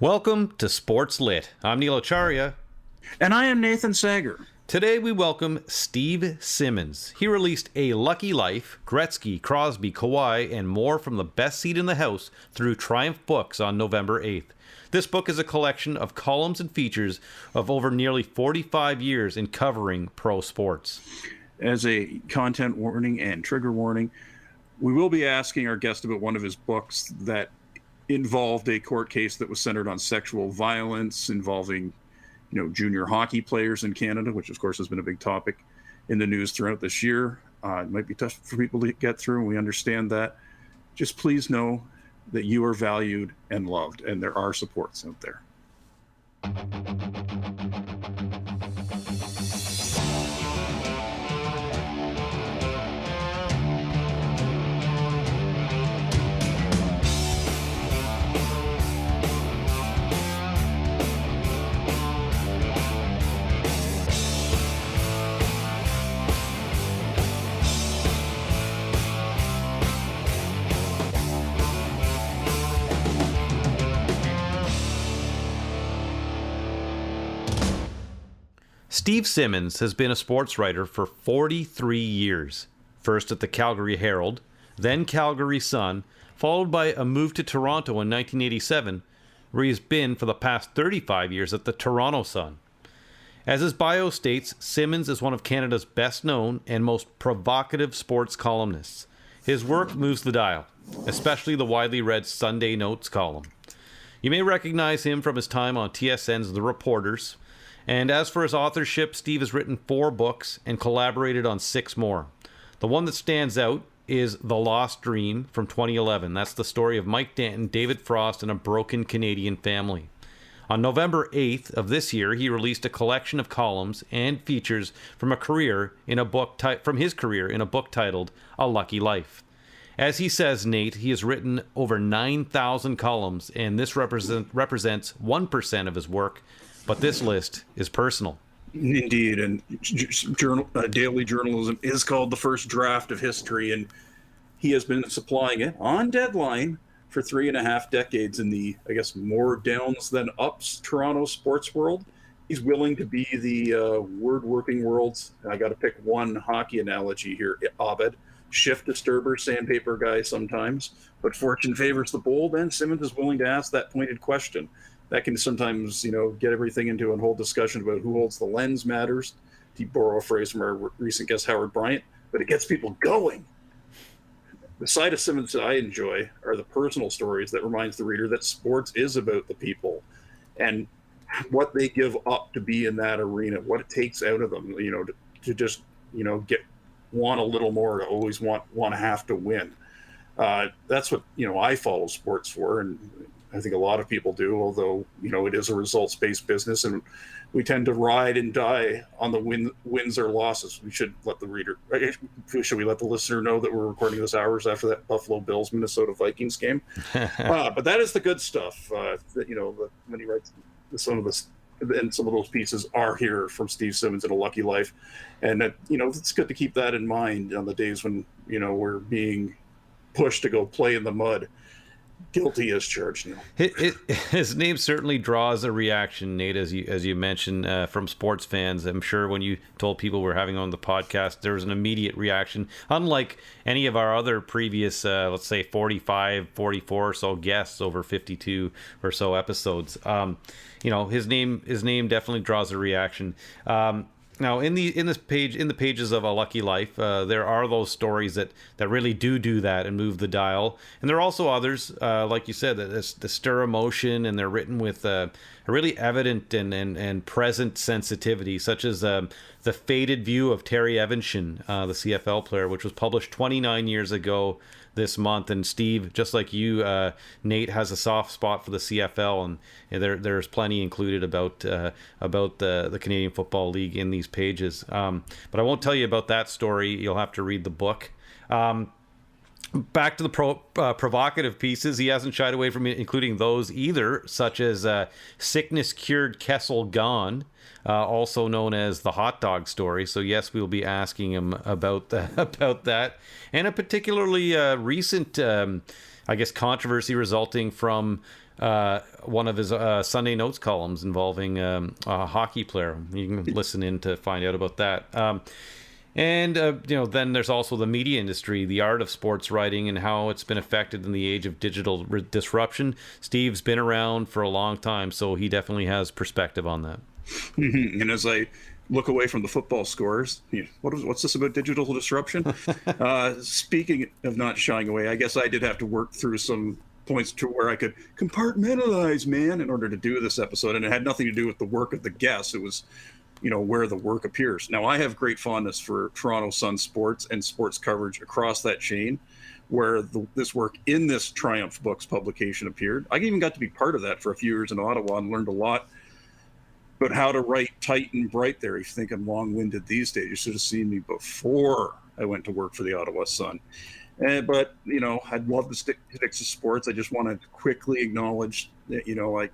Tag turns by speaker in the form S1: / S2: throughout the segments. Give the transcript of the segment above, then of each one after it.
S1: Welcome to SportsLit. I'm Neil Acharya.
S2: And I am Nathan Sager.
S1: Today we welcome Steve Simmons. He released A Lucky Life, Gretzky, Crosby, Kawhi, and more from the best seat in the house through Triumph Books on November 8th. This book is a collection of columns and features of over nearly 45 years in covering pro sports.
S2: As a content warning and trigger warning, we will be asking our guest about one of his books that involved a court case that was centered on sexual violence involving, junior hockey players in Canada, which of course has been a big topic in the news throughout this year. It might be tough for people to get through, and we understand that. Just please know that you are valued and loved, and there are supports out there.
S1: Steve Simmons has been a sports writer for 43 years, first at the Calgary Herald, then Calgary Sun, followed by a move to Toronto in 1987, where he has been for the past 35 years at the Toronto Sun. As his bio states, Simmons is one of Canada's best-known and most provocative sports columnists. His work moves the dial, especially the widely read Sunday Notes column. You may recognize him from his time on TSN's The Reporters. And as for his authorship, Steve has written 4 books and collaborated on 6 more. The one that stands out is The Lost Dream from 2011. That's the story of Mike Danton, David Frost, and a broken Canadian family. On November 8th of this year, he released a collection of columns and features from his career in a book titled A Lucky Life. As he says, Nate, he has written over 9,000 columns, and this represents 1% of his work. But this list is personal.
S2: Indeed, and daily journalism is called the first draft of history, and he has been supplying it on deadline for 3.5 decades in the, more downs than ups Toronto sports world. He's willing to be the word-working world's, I got to pick one hockey analogy here, Abed, shift disturber, sandpaper guy sometimes, but fortune favors the bold, and Simmons is willing to ask that pointed question. That can sometimes, get everything into a whole discussion about who holds the lens matters, to borrow a phrase from our recent guest, Howard Bryant, but it gets people going. The side of Simmons that I enjoy are the personal stories that reminds the reader that sports is about the people and what they give up to be in that arena, what it takes out of them, to just, want a little more, to always want to have to win. That's what, I follow sports for, and I think a lot of people do, although, it is a results-based business, and we tend to ride and die on the wins or losses. We should let should we let the listener know that we're recording this hours after that Buffalo Bills Minnesota Vikings game? But that is the good stuff. When he writes some of those pieces are here from Steve Simmons in A Lucky Life, and it's good to keep that in mind on the days when we're being pushed to go play in the mud. Guilty as charged now.
S1: His name certainly draws a reaction, Nate, as you mentioned, from sports fans. I'm sure when you told people we're having on the podcast, there was an immediate reaction. Unlike any of our other previous, let's say 45, 44 or so guests over 52 or so episodes, his name definitely draws a reaction. Now, in the pages of A Lucky Life, there are those stories that really do that and move the dial, and there are also others, like you said, that stir emotion, and they're written with a really evident and present sensitivity, such as the Faded View of Terry Evanshan, the CFL player, which was published 29 years ago this month. And Steve, just like you, Nate has a soft spot for the CFL, and there's plenty included about the Canadian Football League in these pages. But I won't tell you about that story. You'll have to read the book. Back to the provocative pieces, he hasn't shied away from including those either, such as Sickness Cured Kessel Gone, also known as the hot dog story. So yes, we'll be asking him about that, and a particularly recent, controversy resulting from one of his Sunday Notes columns involving a hockey player. You can listen in to find out about that. And then there's also the media industry, the art of sports writing, and how it's been affected in the age of digital disruption. Steve's been around for a long time, so he definitely has perspective on that.
S2: And as I look away from the football scores, what's this about digital disruption? Speaking of not shying away, I guess I did have to work through some points to where I could compartmentalize, man, in order to do this episode. And it had nothing to do with the work of the guests. It was where the work appears. Now, I have great fondness for Toronto Sun sports and sports coverage across that chain, where this work in this Triumph Books publication appeared. I even got to be part of that for a few years in Ottawa and learned a lot about how to write tight and bright there. If you think I'm long-winded these days, you should have seen me before I went to work for the Ottawa Sun. But I'd love to stick to sports. I just want to quickly acknowledge that,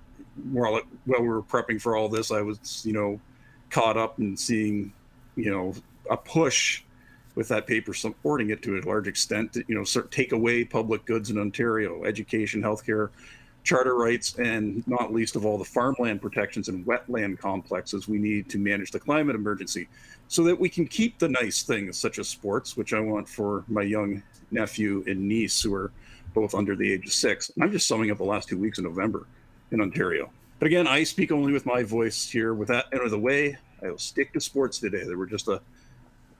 S2: while we were prepping for all this, I was, caught up in seeing, a push with that paper supporting it to a large extent to, take away public goods in Ontario, education, healthcare, charter rights, and not least of all the farmland protections and wetland complexes we need to manage the climate emergency so that we can keep the nice things such as sports, which I want for my young nephew and niece who are both under the age of 6. And I'm just summing up the last 2 weeks in November in Ontario. But again, I speak only with my voice here. With that out of the way, I will stick to sports today. There were just a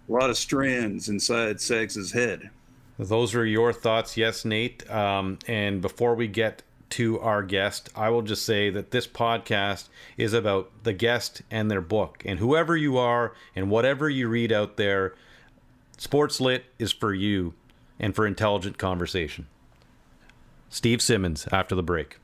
S2: lot of strands inside Sags' head.
S1: Those are your thoughts. Yes, Nate. And before we get to our guest, I will just say that this podcast is about the guest and their book. And whoever you are and whatever you read out there, SportsLit is for you and for intelligent conversation. Steve Simmons after the break.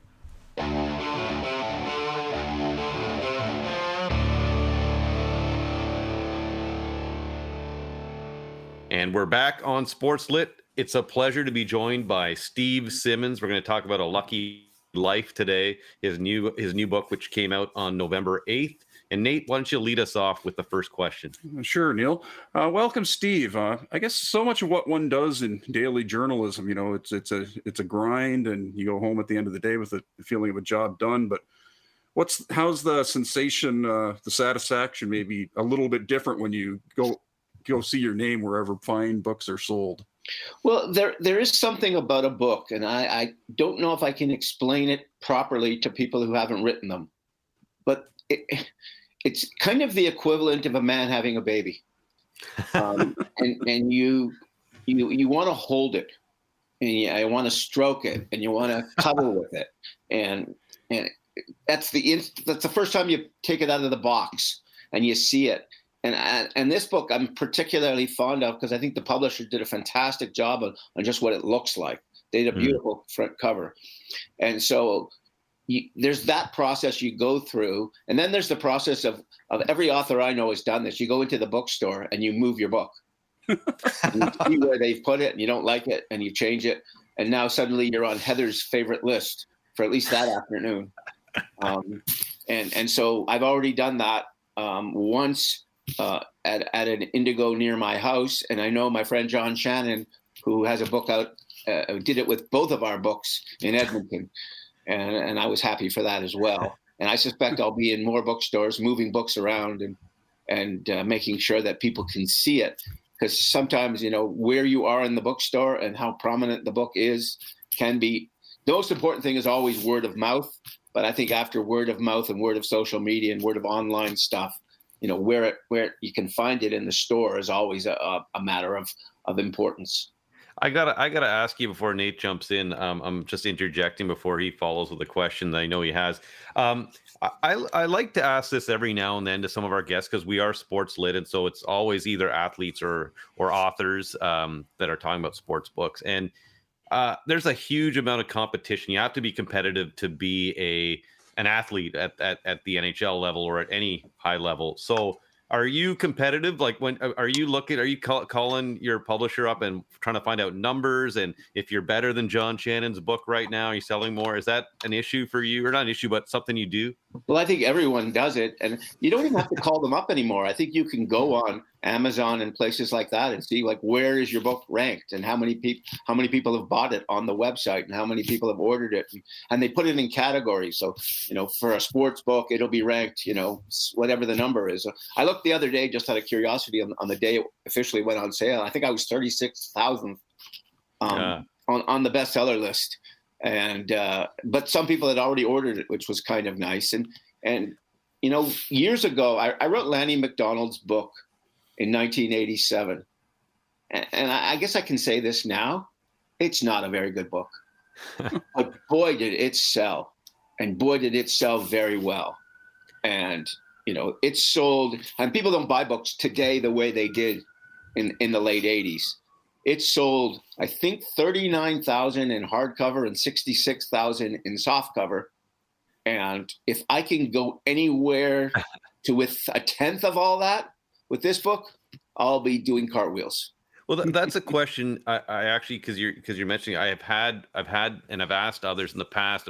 S1: And we're back on SportsLit. It's a pleasure to be joined by Steve Simmons. We're going to talk about A Lucky Life today, his new book, which came out on November 8th. And Nate, why don't you lead us off with the first question?
S2: Sure, Neil. Welcome, Steve. I guess so much of what one does in daily journalism, it's a grind, and you go home at the end of the day with the feeling of a job done. But how's the sensation, the satisfaction, maybe a little bit different when you go see your name wherever fine books are sold?
S3: Well, there is something about a book, and I don't know if I can explain it properly to people who haven't written them, but it's kind of the equivalent of a man having a baby, and you want to hold it, and you want to stroke it, and you want to cuddle with it, and that's the first time you take it out of the box and you see it. And this book I'm particularly fond of because I think the publisher did a fantastic job on just what it looks like. They did a beautiful front cover. And so there's that process you go through. And then there's the process of every author I know has done this. You go into the bookstore and you move your book. And you see where they've put it and you don't like it and you change it. And now suddenly you're on Heather's favorite list for at least that afternoon. And so I've already done that once. At an Indigo near my house, and I know my friend John Shannon, who has a book out, did it with both of our books in Edmonton, and I was happy for that as well. And I suspect I'll be in more bookstores, moving books around and making sure that people can see it, because sometimes where you are in the bookstore and how prominent the book is can be. The most important thing is always word of mouth, but I think after word of mouth and word of social media and word of online stuff, where you can find it in the store is always a matter of importance.
S1: I gotta ask you before Nate jumps in. I'm just interjecting before he follows with a question that I know he has. I like to ask this every now and then to some of our guests because we are SportsLit, and so it's always either athletes or authors that are talking about sports books. And there's a huge amount of competition. You have to be competitive to be an athlete at the NHL level or at any high level. So are you competitive? Like are you calling your publisher up and trying to find out numbers? And if you're better than John Shannon's book right now, are you selling more? Is that an issue for you, or not an issue, but something you do?
S3: Well, I think everyone does it, and you don't even have to call them up anymore. I think you can go on Amazon and places like that and see like where is your book ranked and how many people have bought it on the website and how many people have ordered it, and they put it in categories. So, for a sports book, it'll be ranked, whatever the number is. I looked the other day just out of curiosity on the day it officially went on sale. I think I was 36,000 on the bestseller list. And but some people had already ordered it, which was kind of nice. And years ago, I wrote Lanny McDonald's book in 1987, and I guess I can say this now: it's not a very good book, but boy did it sell, and boy did it sell very well. And it sold, and people don't buy books today the way they did in the late 80s. It sold, I think, 39,000 in hardcover and 66,000 in softcover. And if I can go anywhere to with a tenth of all that with this book, I'll be doing cartwheels.
S1: Well, that's a question I actually, because you're mentioning, I've had and I've asked others in the past.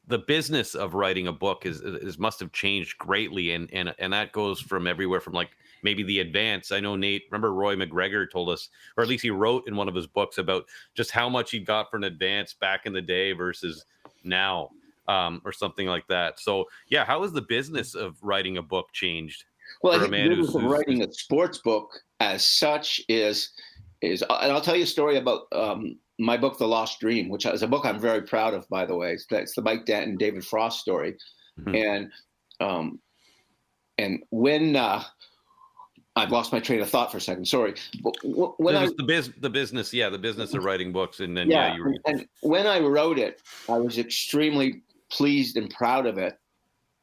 S1: The business of writing a book is must have changed greatly, and that goes from everywhere from like maybe the advance. I know Nate, remember Roy McGregor told us, or at least he wrote in one of his books about just how much he got for an advance back in the day versus now, or something like that. So yeah, how has the business of writing a book changed?
S3: Well, I think the business of writing a sports book as such is, and I'll tell you a story about my book, The Lost Dream, which is a book I'm very proud of, by the way. It's the Mike Danton, David Frost story. Mm-hmm. And when I've lost my train of thought for a second. Sorry. But when
S1: the business of writing books, and then
S3: and when I wrote it, I was extremely pleased and proud of it,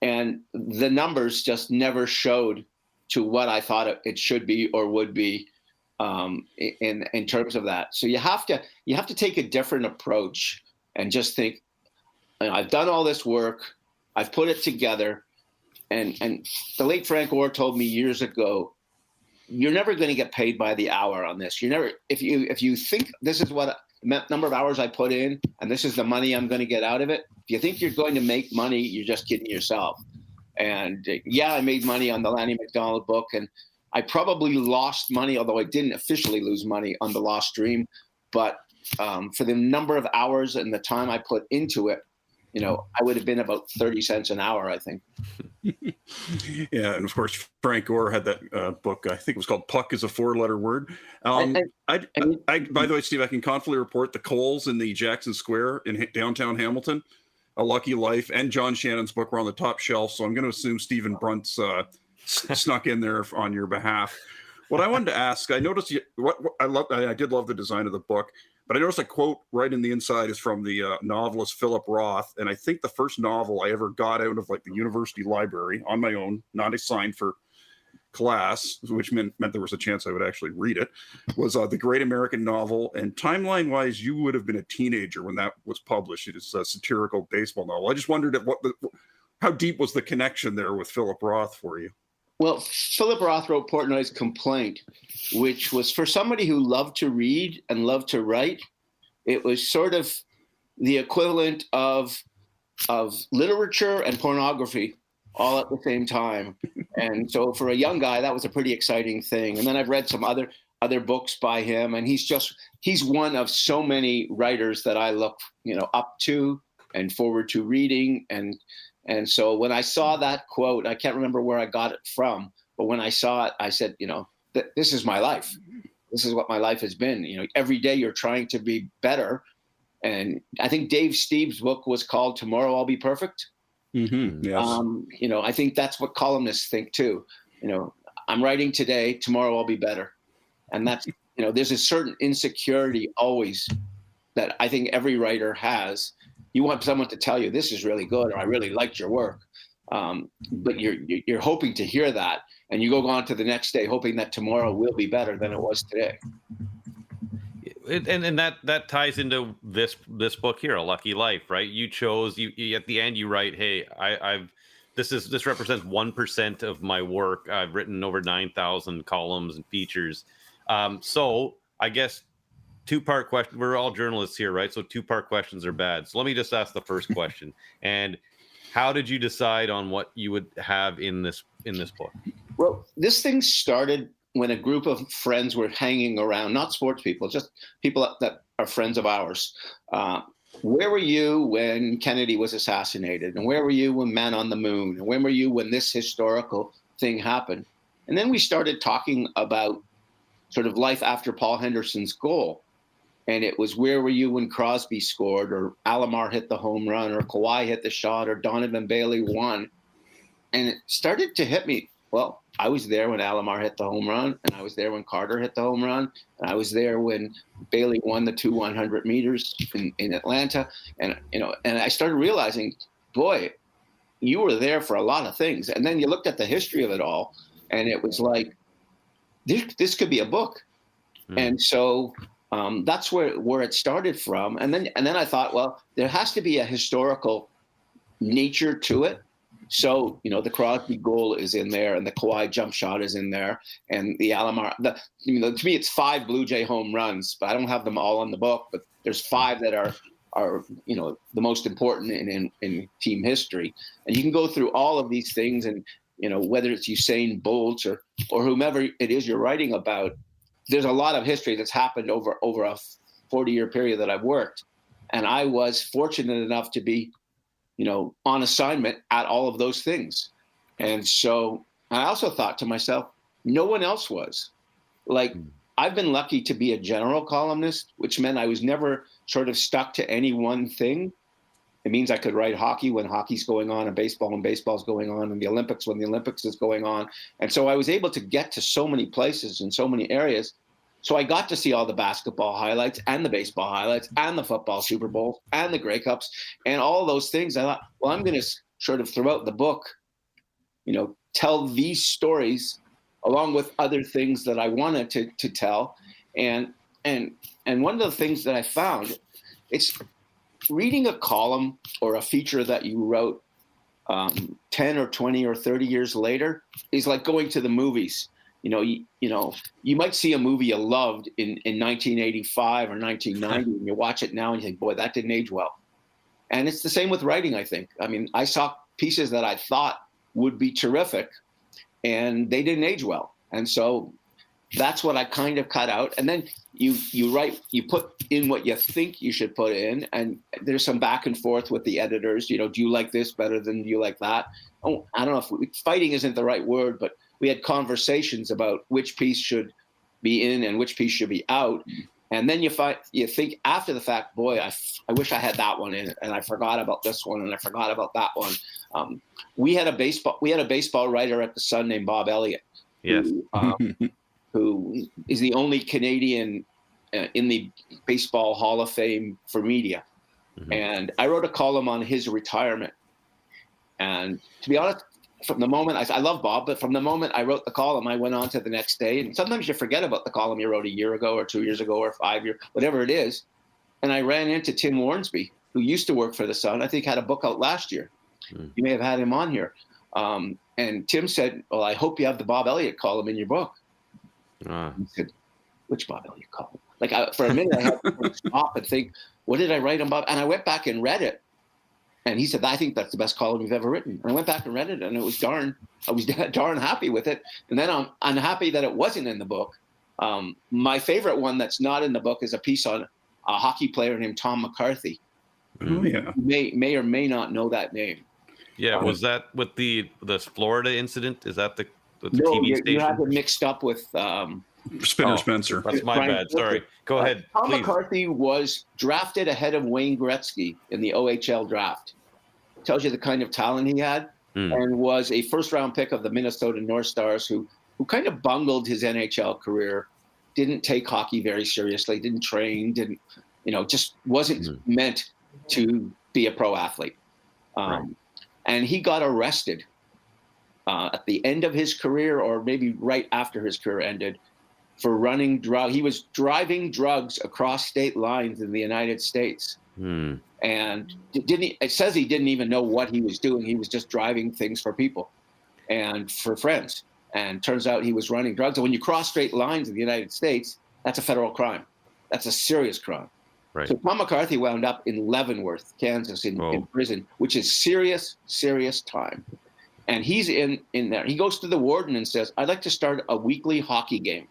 S3: and the numbers just never showed to what I thought it should be or would be in terms of that. So you have to take a different approach and just think, I've done all this work, I've put it together, and the late Frank Orr told me years ago, you're never going to get paid by the hour on this. If you think this is what number of hours I put in and this is the money I'm going to get out of it, if you think you're going to make money, you're just kidding yourself. And I made money on the Lanny McDonald book, and I probably lost money, although I didn't officially lose money on The Lost Dream. But for the number of hours and the time I put into it, I would have been about 30 cents an hour, I think.
S2: Yeah, and of course, Frank Orr had that book. I think it was called "Puck is a 4-letter word." By the way, Steve, I can confidently report the Coles in the Jackson Square in downtown Hamilton, A Lucky Life, and John Shannon's book were on the top shelf. So I'm going to assume Stephen Brunt's snuck in there on your behalf. What I wanted to ask, I noticed I did love the design of the book. But I noticed a quote right in the inside is from the novelist Philip Roth. And I think the first novel I ever got out of like the university library on my own, not assigned for class, which meant there was a chance I would actually read it, was The Great American Novel. And timeline wise, you would have been a teenager when that was published. It is a satirical baseball novel. I just wondered how deep was the connection there with Philip Roth for you?
S3: Well, Philip Roth wrote Portnoy's Complaint, which was for somebody who loved to read and loved to write. It was sort of the equivalent of literature and pornography all at the same time. And so for a young guy, that was a pretty exciting thing. And then I've read some other books by him, and he's one of so many writers that I look, up to and forward to reading. And so when I saw that quote, I can't remember where I got it from, but when I saw it, I said, this is my life. This is what my life has been. Every day you're trying to be better. And I think Dave Steve's book was called Tomorrow I'll Be Perfect.
S2: Mm-hmm. Yes.
S3: I think that's what columnists think too. I'm writing today, tomorrow I'll be better. And that's, there's a certain insecurity always that I think every writer has. You want someone to tell you this is really good, or I really liked your work. But you're hoping to hear that, and you go on to the next day hoping that tomorrow will be better than it was today.
S1: And that ties into this book here, A Lucky Life, right? You chose you at the end you write, hey, this represents 1% of my work. I've written over 9,000 columns and features. So I guess two-part question. We're all journalists here, right? So two-part questions are bad. So let me just ask the first question. And how did you decide on what you would have in this book?
S3: Well, this thing started when a group of friends were hanging around, not sports people, just people that are friends of ours. Where were you when Kennedy was assassinated? And where were you when Man on the Moon? And when were you when this historical thing happened? And then we started talking about sort of life after Paul Henderson's goal. And it was, where were you when Crosby scored, or Alomar hit the home run, or Kawhi hit the shot, or Donovan Bailey won? And it started to hit me. Well, I was there when Alomar hit the home run, and I was there when Carter hit the home run, and I was there when Bailey won the 100 meters in Atlanta. And, and I started realizing, boy, you were there for a lot of things. And then you looked at the history of it all, and it was like, this could be a book. And so that's where it started from. And then I thought, well, there has to be a historical nature to it. So, the Crosby goal is in there, and the Kawhi jump shot is in there, and the Alomar. To me, it's 5 Blue Jay home runs, but I don't have them all in the book. But there's 5 that are the most important in team history. And you can go through all of these things, and whether it's Usain Bolt or whomever it is you're writing about, there's a lot of history that's happened over a 40-year period that I've worked, and I was fortunate enough to be on assignment at all of those things. And so I also thought to myself, no one else was. Like, I've been lucky to be a general columnist, which meant I was never sort of stuck to any one thing. It means I could write hockey when hockey's going on, and baseball when baseball's going on, and the Olympics when the Olympics is going on. And so I was able to get to so many places and so many areas. So I got to see all the basketball highlights and the baseball highlights and the football Super Bowl and the Grey Cups and all those things. I thought, well, I'm going to sort of throughout the book, tell these stories along with other things that I wanted to tell. And one of the things that I found, it's reading a column or a feature that you wrote 10 or 20 or 30 years later is like going to the movies. You might see a movie you loved in 1985 or 1990, and you watch it now and you think, boy, that didn't age well. And it's the same with writing, I think. I mean, I saw pieces that I thought would be terrific, and they didn't age well. And so that's what I kind of cut out. And then you write, you put in what you think you should put in, and there's some back and forth with the editors. Do you like this better than do you like that? Oh, I don't know if fighting isn't the right word, but we had conversations about which piece should be in and which piece should be out. And then you think after the fact, boy, I wish I had that one in it, and I forgot about this one, and I forgot about that one. We had a baseball writer at the Sun named Bob Elliott,
S1: yes,
S3: who is the only Canadian in the Baseball Hall of Fame for media. Mm-hmm. And I wrote a column on his retirement. And to be honest, from the moment I love Bob, but from the moment I wrote the column, I went on to the next day. And sometimes you forget about the column you wrote a year ago or 2 years ago or 5 years, whatever it is. And I ran into Tim Warnsby, who used to work for the Sun. I think had a book out last year. You may have had him on here. And Tim said, well, I hope you have the Bob Elliott column in your book. He said, which Bob Elliott column? For a minute, I had to stop and think, what did I write on Bob? And I went back and read it. And he said, I think that's the best column you've ever written. And I went back and read it, and I was darn happy with it. And then I'm unhappy that it wasn't in the book. My favorite one that's not in the book is a piece on a hockey player named Tom McCarthy.
S2: Oh, yeah.
S3: You may or may not know that name.
S1: Yeah, was that with the Florida incident? Is that the
S3: no,
S1: TV station?
S3: You have it mixed up with
S2: Spinner Spencer.
S1: That's my bad. Sorry. Go ahead.
S3: Tom
S1: please.
S3: McCarthy was drafted ahead of Wayne Gretzky in the OHL draft. Tells you the kind of talent he had, and was a first-round pick of the Minnesota North Stars, who kind of bungled his NHL career, didn't take hockey very seriously, didn't train, just wasn't meant to be a pro athlete. Right. And he got arrested at the end of his career, or maybe right after his career ended, for running drugs. He was driving drugs across state lines in the United States. And it says he didn't even know what he was doing. He was just driving things for people and for friends. And turns out he was running drugs. And when you cross state lines in the United States, that's a federal crime. That's a serious crime.
S1: Right.
S3: So Tom McCarthy wound up in Leavenworth, Kansas, in prison, which is serious time. And he's in there. He goes to the warden and says, "I'd like to start a weekly hockey game."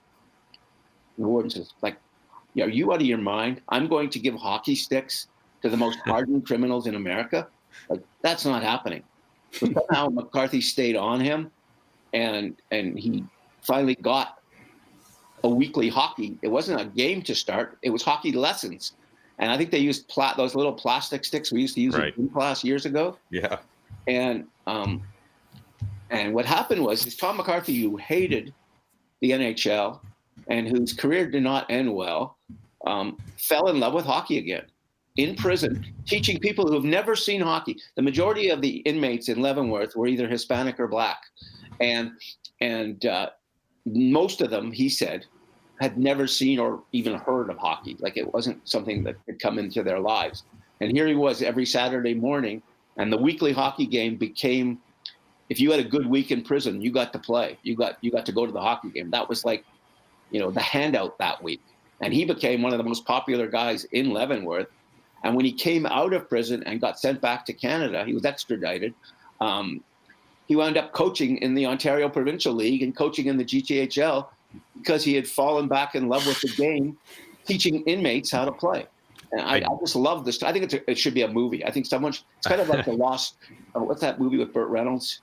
S3: The warden says, "Like, are you out of your mind? I'm going to give hockey sticks to the most hardened criminals in America? Like, that's not happening." So somehow McCarthy stayed on him, and he finally got a weekly hockey. It wasn't a game to start. It was hockey lessons. And I think they used those little plastic sticks we used to use in class years ago.
S1: Yeah.
S3: And what happened was Tom McCarthy, who hated the NHL and whose career did not end well, fell in love with hockey again in prison, teaching people who have never seen hockey. The majority of the inmates in Leavenworth were either Hispanic or Black. And most of them, he said, had never seen or even heard of hockey. Like, it wasn't something that had come into their lives. And here he was every Saturday morning, and the weekly hockey game became, if you had a good week in prison, you got to play. You got to go to the hockey game. That was like, the handout that week. And he became one of the most popular guys in Leavenworth. And when he came out of prison and got sent back to Canada, he was extradited. He wound up coaching in the Ontario Provincial League and coaching in the GTHL because he had fallen back in love with the game, teaching inmates how to play. And I just love this. I think it should be a movie. I think it's kind of like the Lost, what's that movie with Burt Reynolds?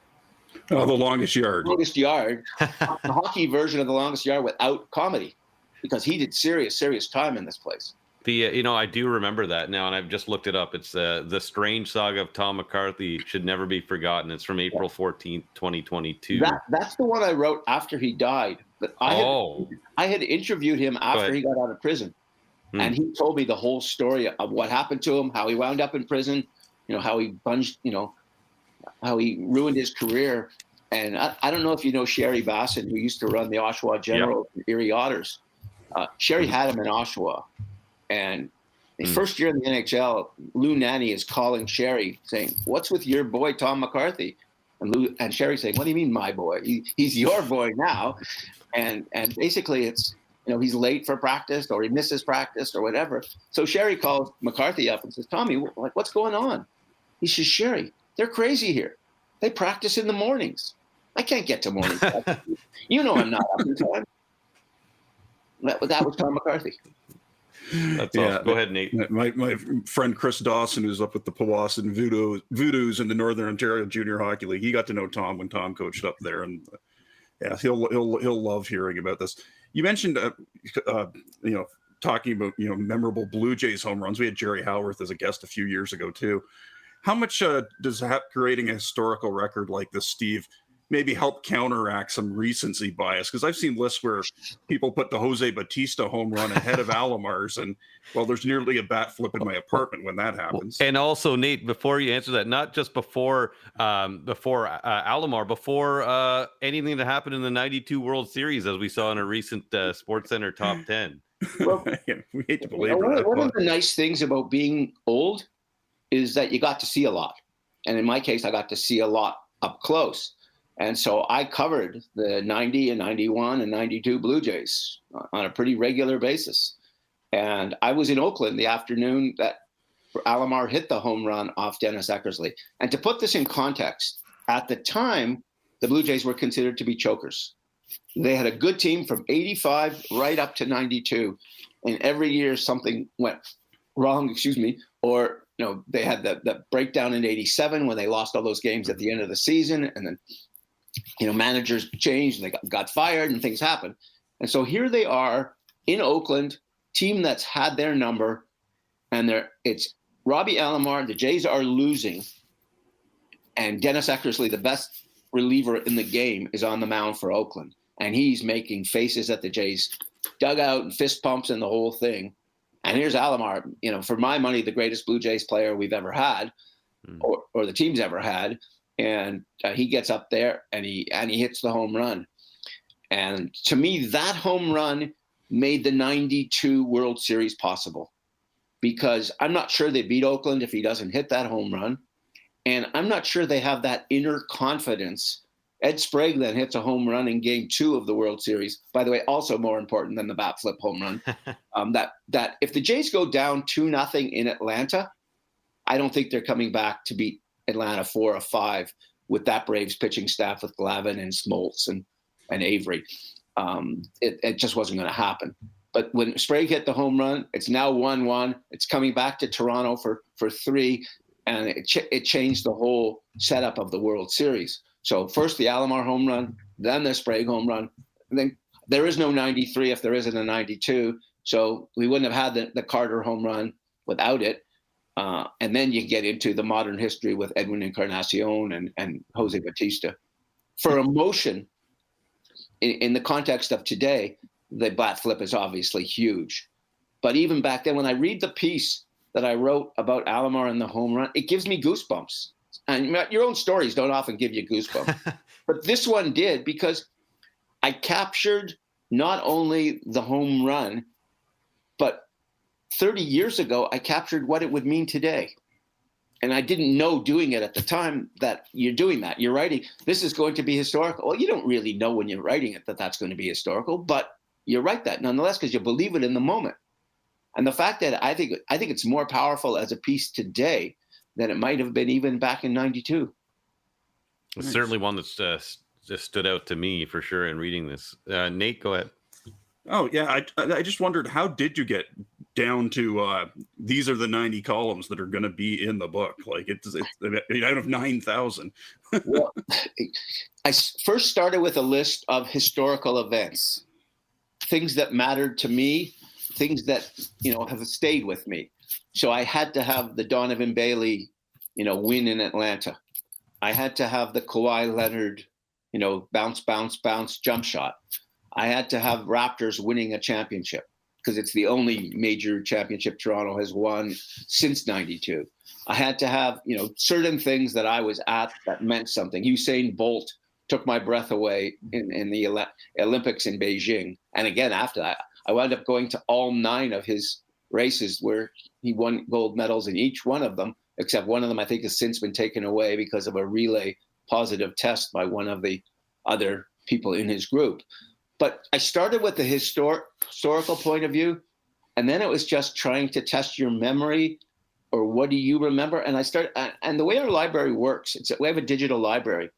S2: Oh, The Longest Yard.
S3: Longest Yard, the hockey version of The Longest Yard without comedy, because he did serious time in this place.
S1: I do remember that now, and I've just looked it up. It's The Strange Saga of Tom McCarthy Should Never Be Forgotten. It's from April 14th, 2022.
S3: That's the one I wrote after he died. But I had interviewed him after he got out of prison, and he told me the whole story of what happened to him, how he wound up in prison, how he bunged, how he ruined his career. And I don't know if you know Sherry Basson, who used to run the Oshawa General Erie Otters. Sherry had him in Oshawa. And his first year in the NHL, Lou Nanny is calling Sherry saying, "What's with your boy, Tom McCarthy?" And Sherry saying, "What do you mean, my boy? He's your boy now." And basically it's, he's late for practice or he misses practice or whatever. So Sherry calls McCarthy up and says, "Tommy, what's going on?" He says, "Sherry, they're crazy here. They practice in the mornings. I can't get to morning practice. I'm not up in time." That was Tom McCarthy.
S1: That's awesome. Go ahead, Nate.
S2: My friend Chris Dawson, who's up with the Powassan Voodoos in the Northern Ontario Junior Hockey League, he got to know Tom when Tom coached up there, and he'll love hearing about this. You mentioned talking about memorable Blue Jays home runs. We had Jerry Howarth as a guest a few years ago too. How much does creating a historical record like this, Steve, maybe help counteract some recency bias? Because I've seen lists where people put the Jose Bautista home run ahead of Alomar's, and there's nearly a bat flip in my apartment when that happens.
S1: And also, Nate, before you answer that, not just before Alomar, before anything that happened in the '92 World Series, as we saw in a recent SportsCenter top 10.
S3: Well,
S2: we hate to believe
S3: one of the nice things about being old is that you got to see a lot, and in my case, I got to see a lot up close. And so I covered the 90 and 91 and 92 Blue Jays on a pretty regular basis. And I was in Oakland the afternoon that Alomar hit the home run off Dennis Eckersley. And to put this in context, at the time, the Blue Jays were considered to be chokers. They had a good team from 85 right up to 92. And every year something went wrong, or they had the breakdown in 87 when they lost all those games at the end of the season. And then managers changed and they got fired and things happened. And so here they are in Oakland, team that's had their number, and it's Robbie Alomar. The Jays are losing, and Dennis Eckersley, the best reliever in the game, is on the mound for Oakland, and he's making faces at the Jays dugout and fist pumps and the whole thing. And here's Alomar, for my money, the greatest Blue Jays player we've ever had, or the team's ever had. And he gets up there and he hits the home run. And to me, that home run made the 92 World Series possible, because I'm not sure they beat Oakland if he doesn't hit that home run. And I'm not sure they have that inner confidence Ed Sprague then hits a home run in Game 2 of the World Series. By the way, also more important than the bat flip home run. That if the Jays go down 2-0 in Atlanta, I don't think they're coming back to beat Atlanta 4-5 with that Braves pitching staff with Glavine and Smoltz and Avery. It just wasn't going to happen. But when Sprague hit the home run, it's now 1-1. It's coming back to Toronto for 3, and it changed the whole setup of the World Series. So first the Alomar home run, then the Sprague home run. And then there is no 93 if there isn't a 92. So we wouldn't have had the Carter home run without it. And then you get into the modern history with Edwin Encarnacion and Jose Batista. For emotion, in the context of today, the bat flip is obviously huge. But even back then, when I read the piece that I wrote about Alomar and the home run, it gives me goosebumps. And your own stories don't often give you goosebumps. But this one did, because I captured not only the home run, but 30 years ago, I captured what it would mean today. And I didn't know doing it at the time that you're doing that. You're writing, this is going to be historical. Well, you don't really know when you're writing it that that's going to be historical, but you write that nonetheless because you believe it in the moment. And the fact that I think it's more powerful as a piece today than it might have been even back in '92.
S1: It's certainly one that's just stood out to me for sure in reading this. Nate, go ahead.
S2: Oh, yeah. I just wondered, how did you get down to these are the 90 columns that are going to be in the book? Like it's out of 9,000.
S3: Well, I first started with a list of historical events, things that mattered to me, things that, have stayed with me. So I had to have the Donovan Bailey, win in Atlanta. I had to have the Kawhi Leonard, bounce, bounce, bounce jump shot. I had to have Raptors winning a championship because it's the only major championship Toronto has won since '92. I had to have, certain things that I was at that meant something. Usain Bolt took my breath away in the Olympics in Beijing. And again, after that, I wound up going to all 9 of his races where he won gold medals in each one of them, except one of them I think has since been taken away because of a relay positive test by one of the other people in his group. But I started with the historical point of view, and then it was just trying to test your memory, or what do you remember? And and the way our library works, we have a digital library.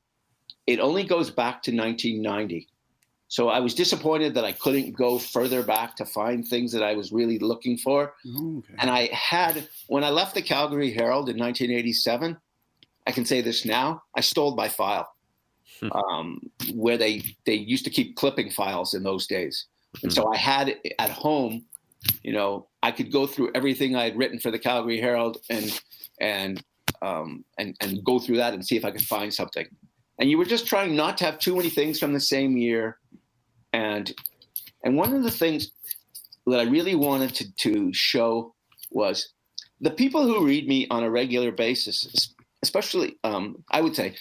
S3: It only goes back to 1990. So I was disappointed that I couldn't go further back to find things that I was really looking for. Okay. And when I left the Calgary Herald in 1987, I can say this now, I stole my file. Where they used to keep clipping files in those days. And so I had at home, I could go through everything I had written for the Calgary Herald and go through that and see if I could find something. And you were just trying not to have too many things from the same year. And one of the things that I really wanted to show was the people who read me on a regular basis, especially, I would say,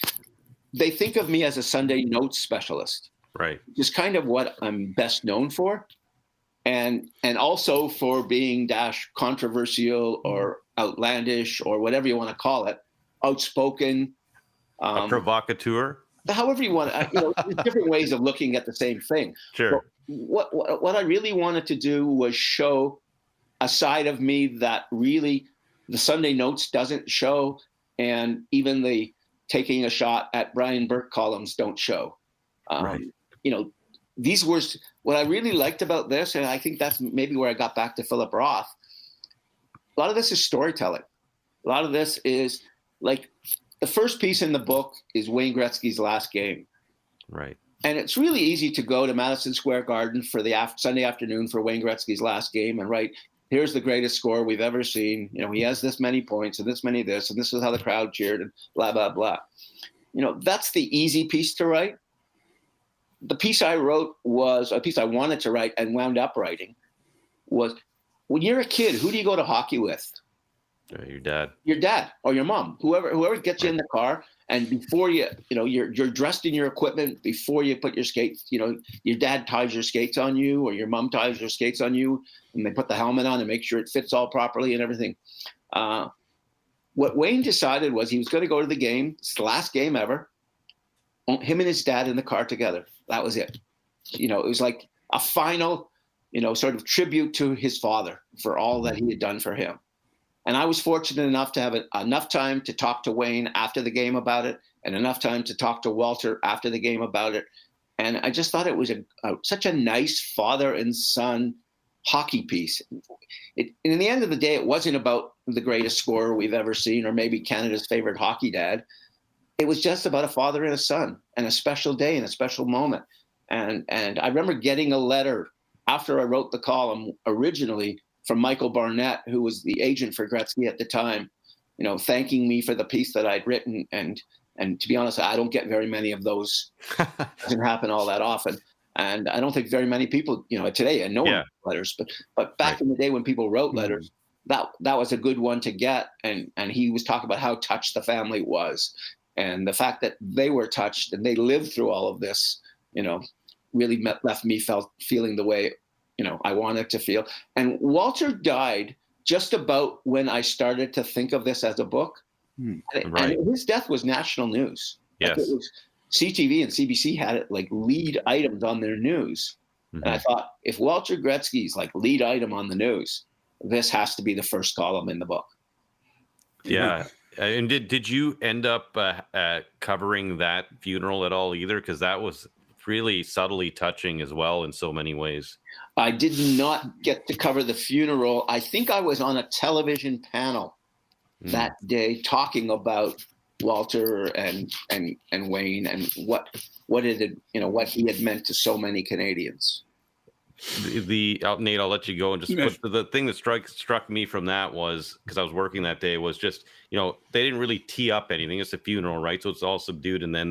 S3: they think of me as a Sunday notes specialist,
S1: right?
S3: Which is kind of what I'm best known for, and also for being controversial or outlandish or whatever you want to call it, outspoken,
S1: a provocateur,
S3: however you want. There's different ways of looking at the same thing.
S1: Sure.
S3: But what I really wanted to do was show a side of me that really the Sunday notes doesn't show, and even the taking a shot at Brian Burke columns don't show.
S1: Right.
S3: These were what I really liked about this, and I think that's maybe where I got back to Philip Roth. A lot of this is storytelling. A lot of this is like the first piece in the book is Wayne Gretzky's last game. Right. And it's really easy to go to Madison Square Garden for the Sunday afternoon for Wayne Gretzky's last game and write, here's the greatest score we've ever seen. He has this many points and this many this, and this is how the crowd cheered and blah, blah, blah. That's the easy piece to write. The piece I wrote was a piece I wanted to write and wound up writing was, when you're a kid, who do you go to hockey with?
S1: Your dad.
S3: Your dad or your mom, whoever gets you in the car. And before you're dressed in your equipment, before you put your skates, your dad ties your skates on you or your mom ties your skates on you, and they put the helmet on and make sure it fits all properly and everything. What Wayne decided was he was going to go to the game. It's the last game ever. him and his dad in the car together. That was it. It was like a final, sort of tribute to his father for all that he had done for him. And I was fortunate enough to have enough time to talk to Wayne after the game about it, and enough time to talk to Walter after the game about it. And I just thought it was such a nice father and son hockey piece. In the end of the day, it wasn't about the greatest scorer we've ever seen, or maybe Canada's favorite hockey dad. It was just about a father and a son, and a special day and a special moment. And I remember getting a letter after I wrote the column originally from Michael Barnett, who was the agent for Gretzky at the time, thanking me for the piece that I'd written. And to be honest, I don't get very many of those. Doesn't happen all that often. And I don't think very many people, today, and no one letters, but back in the day when people wrote letters, that was a good one to get. And he was talking about how touched the family was, and the fact that they were touched and they lived through all of this, really left me feeling the way, I wanted to feel. And Walter died just about when I started to think of this as a book. And his death was national news.
S1: Yes.
S3: Like, it was CTV and CBC had it like lead items on their news. And I thought, if Walter Gretzky's like lead item on the news, this has to be the first column in the book.
S1: Yeah. And did you end up covering that funeral at all either? Because that was really subtly touching as well in so many ways.
S3: I did not get to cover the funeral. I think I was on a television panel that day talking about Walter and Wayne and what he had meant to so many Canadians.
S1: Nate, I'll let you go and just put the thing that struck me from that was, because I was working that day, was just they didn't really tee up anything. It's a funeral, right? So it's all subdued, and then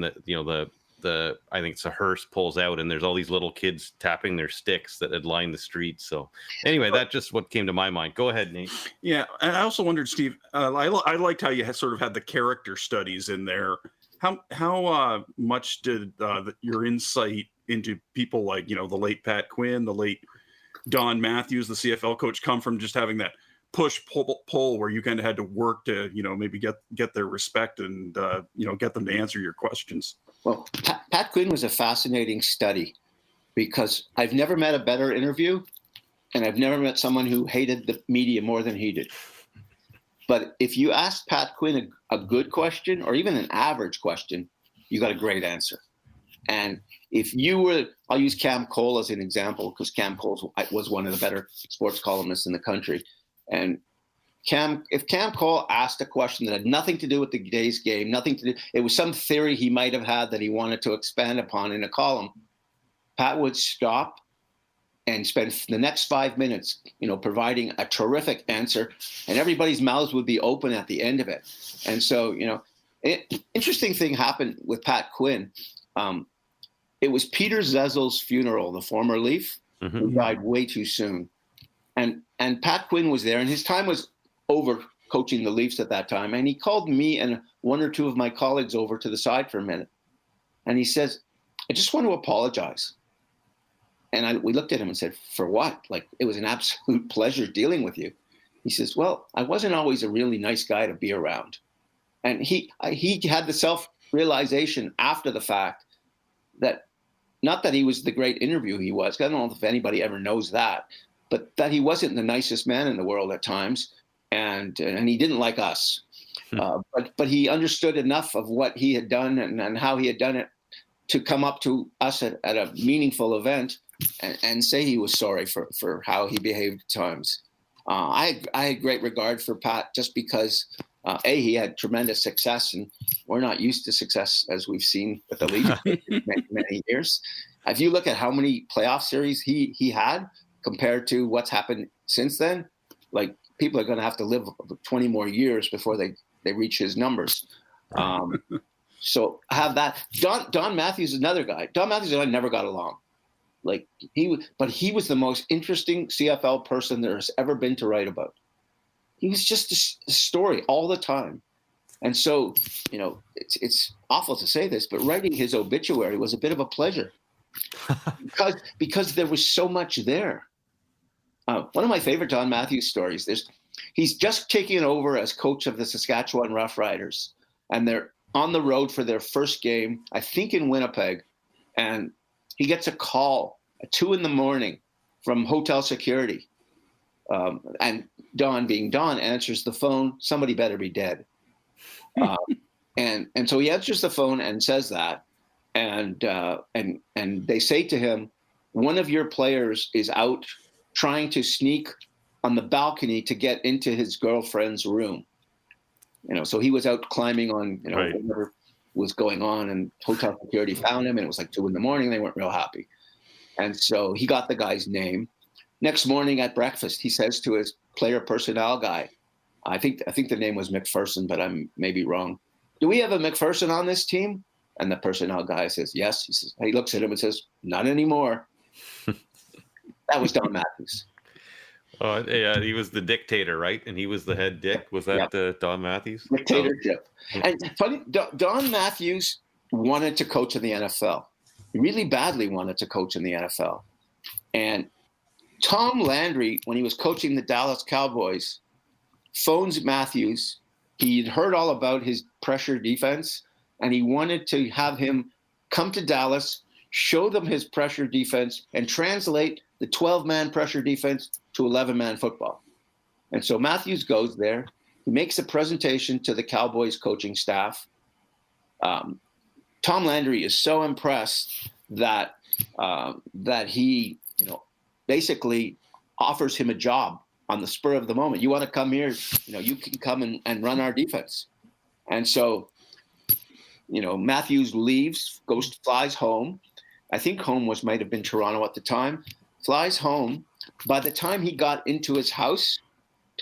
S1: the I think it's a hearse pulls out, and there's all these little kids tapping their sticks that had lined the streets. So anyway, that's just what came to my mind. Go ahead, Nate.
S2: Yeah, and I also wondered, Steve, I liked how you sort of had the character studies in there. How much did your insight into people like the late Pat Quinn, the late Don Matthews, the CFL coach, come from just having that push pull where you kind of had to work to maybe get their respect and get them to answer your questions?
S3: Well, Pat Quinn was a fascinating study, because I've never met a better interview, and I've never met someone who hated the media more than he did. But if you asked Pat Quinn a good question, or even an average question, you got a great answer. And if you were, I'll use Cam Cole as an example, because Cam Cole was one of the better sports columnists in the country. And if Cam Cole asked a question that had nothing to do with the day's game, it was some theory he might have had that he wanted to expand upon in a column, Pat would stop and spend the next 5 minutes, providing a terrific answer, and everybody's mouths would be open at the end of it. And so, interesting thing happened with Pat Quinn. It was Peter Zezel's funeral, the former Leaf, who died way too soon. And Pat Quinn was there, and his time was over coaching the Leafs at that time. And he called me and one or two of my colleagues over to the side for a minute. And he says, "I just want to apologize." And we looked at him and said, "For what? Like, it was an absolute pleasure dealing with you." He says, "Well, I wasn't always a really nice guy to be around." And he had the self-realization after the fact that, not that he was the great interview he was, I don't know if anybody ever knows that, but that he wasn't the nicest man in the world at times, and he didn't like us. But he understood enough of what he had done and how he had done it to come up to us at a meaningful event and say he was sorry for how he behaved at times. I had great regard for Pat, just because he had tremendous success, and we're not used to success as we've seen with the Leafs in many years. If you look at how many playoff series he had compared to what's happened since then, like, people are going to have to live 20 more years before they reach his numbers. So I have that. Don Matthews is another guy. Don Matthews and I never got along. But he was the most interesting CFL person there has ever been to write about. He was just a story all the time. And so, it's awful to say this, but writing his obituary was a bit of a pleasure because there was so much there. One of my favorite Don Matthews stories, he's just taking over as coach of the Saskatchewan Roughriders, and on the road for their first game, I think in Winnipeg, and he gets a call at 2 a.m. from hotel security. And Don, being Don, answers the phone. Somebody better be dead. And so he answers the phone and says that. And they say to him, one of your players is out trying to sneak on the balcony to get into his girlfriend's room. So he was out climbing on,
S1: Right.
S3: whatever was going on, and hotel security found him, and it was like 2 a.m. They weren't real happy. And so he got the guy's name. Next morning at breakfast, he says to his player personnel guy, I think the name was McPherson, but I'm maybe wrong. Do we have a McPherson on this team? And the personnel guy says, yes. He looks at him and says, not anymore. That was Don Matthews.
S1: Oh, yeah, he was the dictator, right? And he was the head dick. Was that Don Matthews?
S3: Dictatorship. Oh. And funny, Don Matthews wanted to coach in the NFL. He really badly wanted to coach in the NFL. And Tom Landry, when he was coaching the Dallas Cowboys, phones Matthews. He'd heard all about his pressure defense, and he wanted to have him come to Dallas, show them his pressure defense, and translate the 12-man pressure defense to 11-man football. And so Matthews goes there. He makes a presentation to the Cowboys coaching staff. Tom Landry is so impressed that he, basically offers him a job on the spur of the moment. You want to come here, you can come and run our defense. And so, Matthews leaves, flies home. I think home might have been Toronto at the time. Flies home. By the time he got into his house,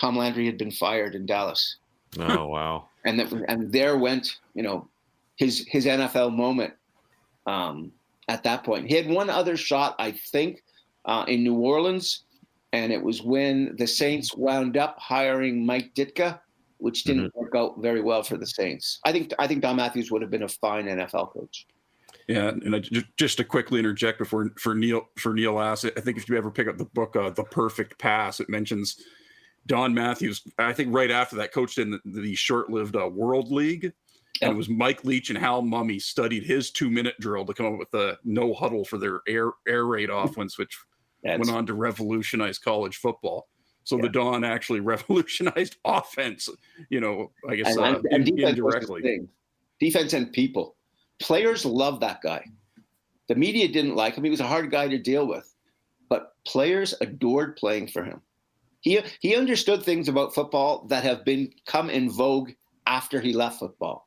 S3: Tom Landry had been fired in Dallas.
S1: Oh, wow.
S3: And there went, his NFL moment at that point. He had one other shot, I think, in New Orleans, and it was when the Saints wound up hiring Mike Ditka, which didn't work out very well for the Saints. I think Don Matthews would have been a fine NFL coach.
S2: Yeah, and just to quickly interject for Neil asks, I think if you ever pick up the book The Perfect Pass, it mentions Don Matthews. I think right after that, coached in the short-lived World League, and it was Mike Leach and Hal Mummy studied his 2-minute drill to come up with the no huddle for their air raid offense, which went on to revolutionize college football. So the Don actually revolutionized offense, I guess
S3: and
S2: indirectly.
S3: Defense and people. Players love that guy. The media didn't like him. He was a hard guy to deal with. But players adored playing for him. He understood things about football that have come in vogue after he left football.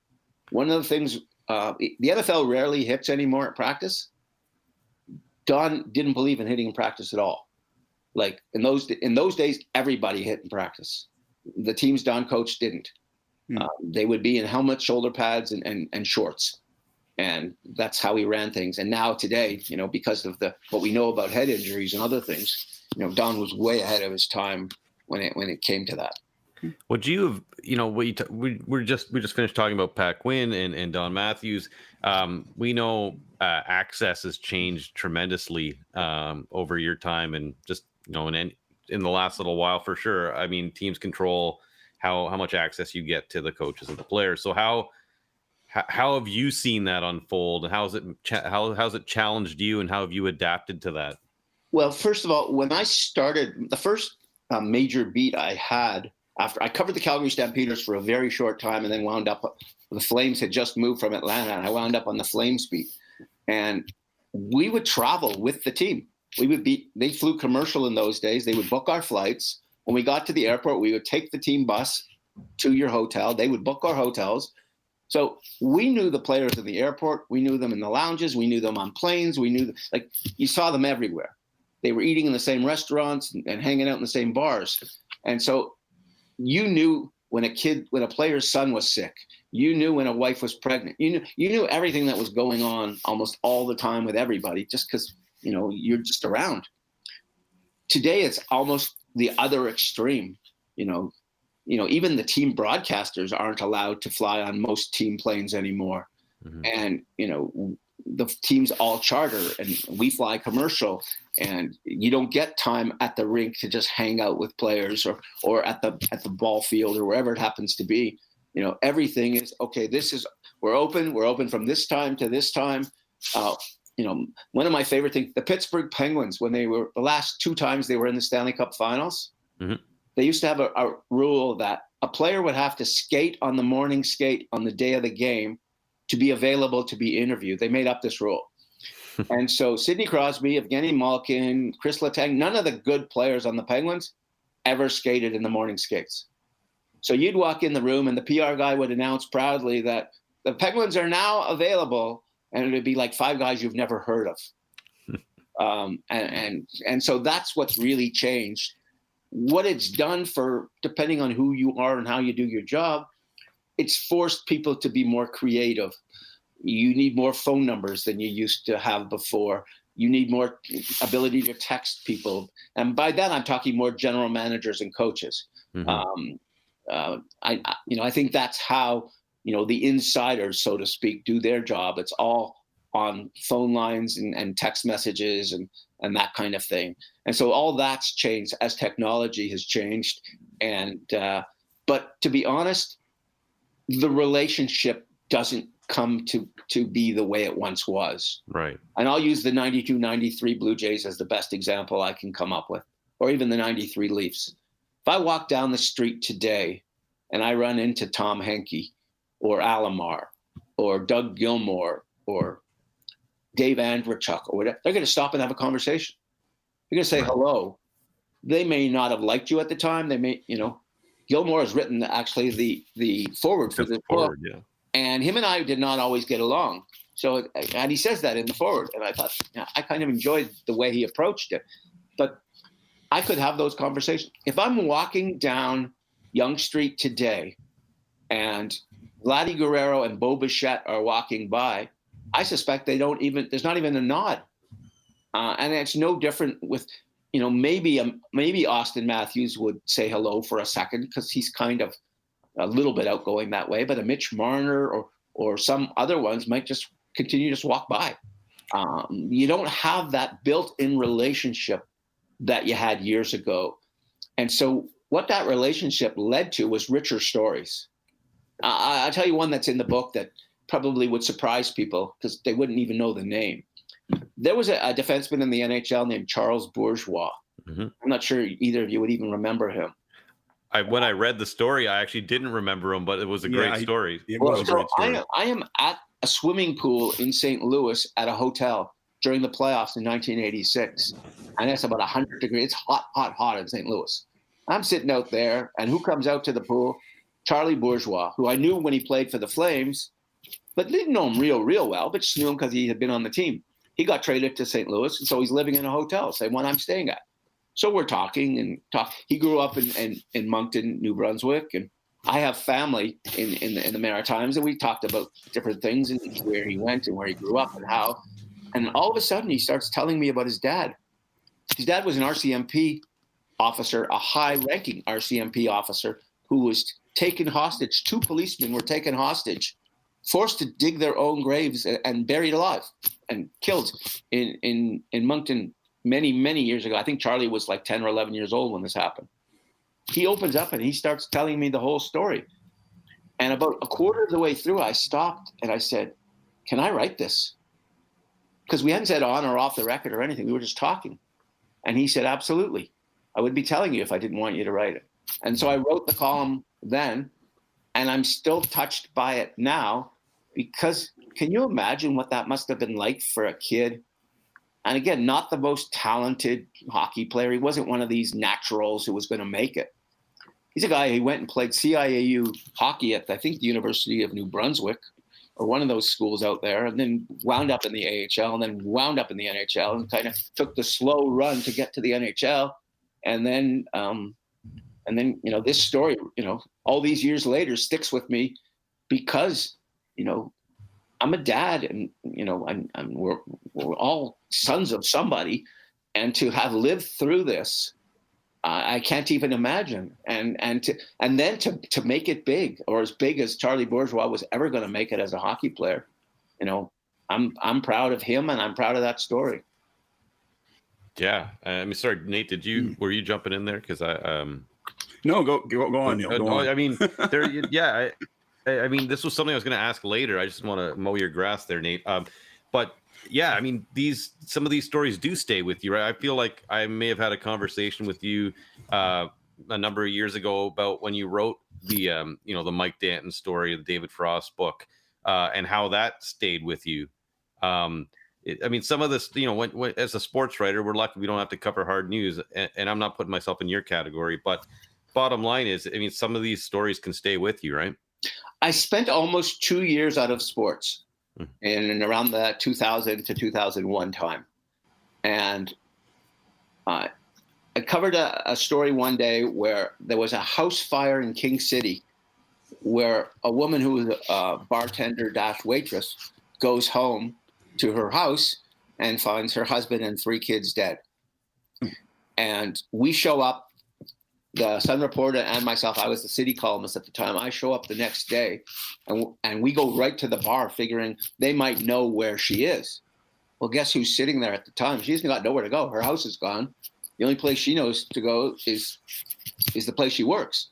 S3: One of the things, the NFL rarely hits anymore at practice. Don didn't believe in hitting in practice at all. Like in those days, everybody hit in practice. The teams Don coached didn't. They would be in helmets, shoulder pads, and shorts. And that's how he ran things. And now today, because of what we know about head injuries and other things, Don was way ahead of his time when it came to that.
S1: Would you have, we just finished talking about Pat Quinn and Don Matthews. We know access has changed tremendously over your time, and just in the last little while for sure. I mean, teams control how much access you get to the coaches and the players. So how have you seen that unfold? How's it challenged you, and how have you adapted to that?
S3: Well, first of all, when I started, the first major beat I had after I covered the Calgary Stampeders for a very short time, and then wound up, the Flames had just moved from Atlanta, and I wound up on the Flames beat. And we would travel with the team. They flew commercial in those days. They would book our flights. When we got to the airport, we would take the team bus to your hotel. They would book our hotels. So we knew the players in the airport. We knew them in the lounges. We knew them on planes. We knew, you saw them everywhere. They were eating in the same restaurants and hanging out in the same bars. And so you knew when a player's son was sick. You knew when a wife was pregnant. You knew everything that was going on almost all the time with everybody, just because, you're just around. Today, it's almost the other extreme. Even the team broadcasters aren't allowed to fly on most team planes anymore. Mm-hmm. And, the teams all charter, and we fly commercial, and you don't get time at the rink to just hang out with players or at the ball field or wherever it happens to be. Everything is, okay, we're open from this time to this time. One of my favorite things, the Pittsburgh Penguins, when they were the last 2 times they were in the Stanley Cup Finals, they used to have a rule that a player would have to skate on the morning skate on the day of the game to be available to be interviewed. They made up this rule. And so Sidney Crosby, Evgeny Malkin, Chris Letang, none of the good players on the Penguins ever skated in the morning skates. So you'd walk in the room and the PR guy would announce proudly that the Penguins are now available, and it would be like 5 guys you've never heard of. And so that's what's really changed. What it's done for, depending on who you are and how you do your job, it's forced people to be more creative. You need more phone numbers than you used to have before. You need more ability to text people. And by that, I'm talking more general managers and coaches. I think that's how, the insiders, so to speak, do their job. It's all on phone lines and text messages and that kind of thing. And so all that's changed as technology has changed. But to be honest, the relationship doesn't come to be the way it once was.
S1: Right.
S3: And I'll use the 92-93 Blue Jays as the best example I can come up with, or even the 93 Leafs. If I walk down the street today and I run into Tom Henke or Alomar or Doug Gilmour or Dave Andrechuk or whatever, they're going to stop and have a conversation. They're going to say hello. They may not have liked you at the time. They may, Gilmour has written actually the forward for this book.
S1: Yeah.
S3: And him and I did not always get along. So, and he says that in the forward. And I thought, I kind of enjoyed the way he approached it. But I could have those conversations. If I'm walking down Yonge Street today and Vladdy Guerrero and Bo Bichette are walking by, I suspect there's not even a nod. And it's no different with, maybe Austin Matthews would say hello for a second because he's kind of a little bit outgoing that way, but a Mitch Marner or some other ones might just continue to walk by. You don't have that built-in relationship that you had years ago. And so what that relationship led to was richer stories. I'll tell you one that's in the book that probably would surprise people because they wouldn't even know the name. There was a defenseman in the NHL named Charles Bourgeois. I'm not sure either of you would even remember him.
S1: When I read the story, I actually didn't remember him, but it was a great story.
S2: It was a great story.
S3: I am at a swimming pool in St. Louis at a hotel during the playoffs in 1986. And it's about 100 degrees. It's hot in St. Louis. I'm sitting out there, and who comes out to the pool? Charlie Bourgeois, who I knew when he played for the Flames, but didn't know him real well, but just knew him because he had been on the team. He got traded to St. Louis, and so he's living in a hotel, same one I'm staying at. So we're talking. He grew up in Moncton, New Brunswick, and I have family in the Maritimes, and we talked about different things and where he went and where he grew up and how. And all of a sudden, he starts telling me about his dad. His dad was an RCMP officer, a high-ranking RCMP officer who was taken hostage. 2 policemen were taken hostage, forced to dig their own graves and buried alive and killed in Moncton many, many years ago. I think Charlie was like 10 or 11 years old when this happened. He opens up and he starts telling me the whole story. And about a quarter of the way through, I stopped and I said, "Can I write this?" Because we hadn't said on or off the record or anything. We were just talking. And he said, "Absolutely. I would be telling you if I didn't want you to write it." And so I wrote the column then, and I'm still touched by it now because can you imagine what that must have been like for a kid? And again, not the most talented hockey player. He wasn't one of these naturals who was going to make it. He's a guy who went and played CIAU hockey at, I think, the University of New Brunswick or one of those schools out there, and then wound up in the AHL and then wound up in the NHL and kind of took the slow run to get to the NHL. And then, this story, all these years later sticks with me because, I'm a dad and, we're all sons of somebody. And to have lived through this, I can't even imagine. And then to make it big or as big as Charlie Bourgeois was ever going to make it as a hockey player, I'm proud of him and I'm proud of that story.
S1: Yeah. Sorry, Nate, were you jumping in there? Cause
S2: No, go on, Neil. Go on.
S1: I mean, I mean, this was something I was going to ask later. I just want to mow your grass there, Nate. But yeah, I mean, some of these stories do stay with you, right? I feel like I may have had a conversation with you a number of years ago about when you wrote the the Mike Danton story, the David Frost book, and how that stayed with you. I mean, some of this, when as a sports writer, we're lucky we don't have to cover hard news, and I'm not putting myself in your category, but bottom line is, I mean, some of these stories can stay with you, right?
S3: I spent almost 2 years out of sports in around the 2000 to 2001 time. And I covered a story one day where there was a house fire in King City where a woman who was a bartender / waitress goes home to her house and finds her husband and 3 kids dead. And we show up, the Sun reporter and myself, I was the city columnist at the time. I show up the next day and we go right to the bar figuring they might know where she is. Well, guess who's sitting there at the time? She's got nowhere to go. Her house is gone. The only place she knows to go is the place she works.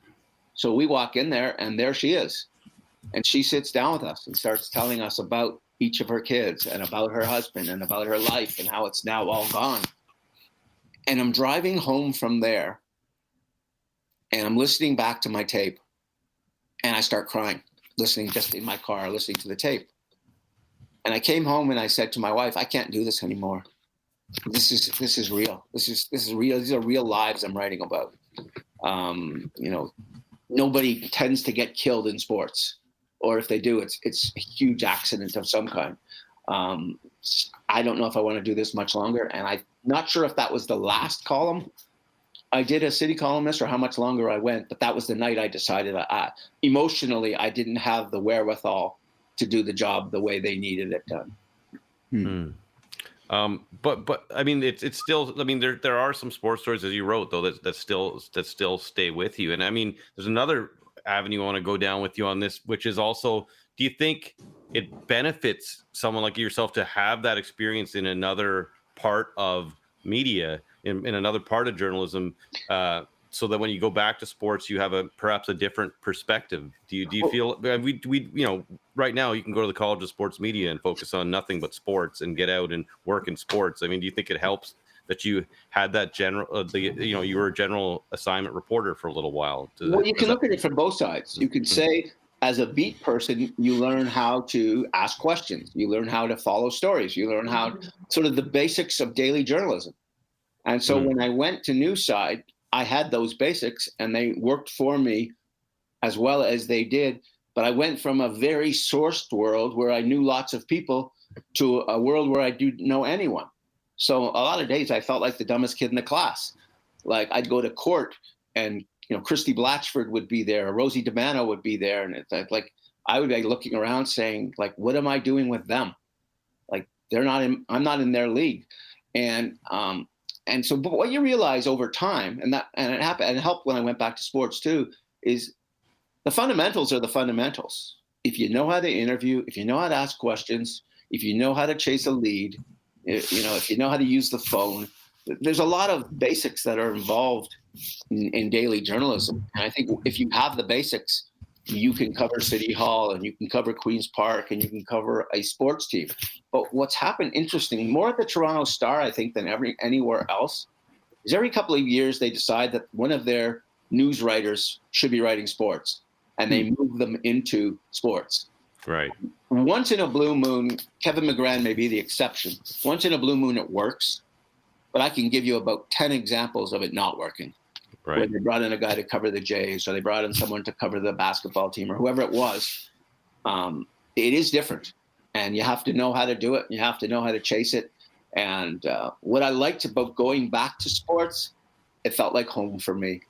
S3: So we walk in there and there she is. And she sits down with us and starts telling us about each of her kids and about her husband and about her life and how it's now all gone. And I'm driving home from there. And I'm listening back to my tape and I start crying, listening just in my car, listening to the tape. And I came home and I said to my wife, I can't do this anymore. This is real. This is real. These are real lives I'm writing about. Nobody tends to get killed in sports, or if they do, it's a huge accident of some kind. I don't know if I want to do this much longer. And I'm not sure if that was the last column I did as city columnist or how much longer I went, but that was the night I decided emotionally I didn't have the wherewithal to do the job the way they needed it done.
S1: But I mean, it's still, I mean, there are some sports stories as you wrote though that still stay with you. And I mean, there's another avenue I want to go down with you on this, which is also, do you think it benefits someone like yourself to have that experience in another part of media, in another part of journalism, so that when you go back to sports, you have perhaps a different perspective? Do you feel we right now you can go to the College of Sports Media and focus on nothing but sports and get out and work in sports? I mean, do you think it helps that you had that you were a general assignment reporter for a little while?
S3: Well, you can look at it from both sides. You could say, as a beat person, you learn how to ask questions. You learn how to follow stories. You learn how sort of the basics of daily journalism. And so when I went to Newside, I had those basics and they worked for me as well as they did. But I went from a very sourced world where I knew lots of people to a world where I didn't know anyone. So a lot of days I felt like the dumbest kid in the class. Like I'd go to court and Christy Blatchford would be there, or Rosie DiMano would be there. And it's like, I would be looking around saying, like, what am I doing with them? Like, I'm not in their league. And so, but what you realize over time, and it happened, and it helped when I went back to sports too, is the fundamentals are the fundamentals. If you know how to interview, if you know how to ask questions, if you know how to chase a lead, if you know how to use the phone, there's a lot of basics that are involved in daily journalism. And I think if you have the basics, you can cover City Hall and you can cover Queen's Park and you can cover a sports team. But what's happened interesting, more at the Toronto Star, I think, than anywhere else, is every couple of years they decide that one of their news writers should be writing sports, and they move them into sports.
S1: Right.
S3: Once in a blue moon, Kevin McGran may be the exception. Once in a blue moon, it works. But I can give you about 10 examples of it not working.
S1: Right.
S3: Where they brought in a guy to cover the Jays, or they brought in someone to cover the basketball team, or whoever it was. It is different, and you have to know how to do it. You have to know how to chase it. And what I liked about going back to sports, it felt like home for me.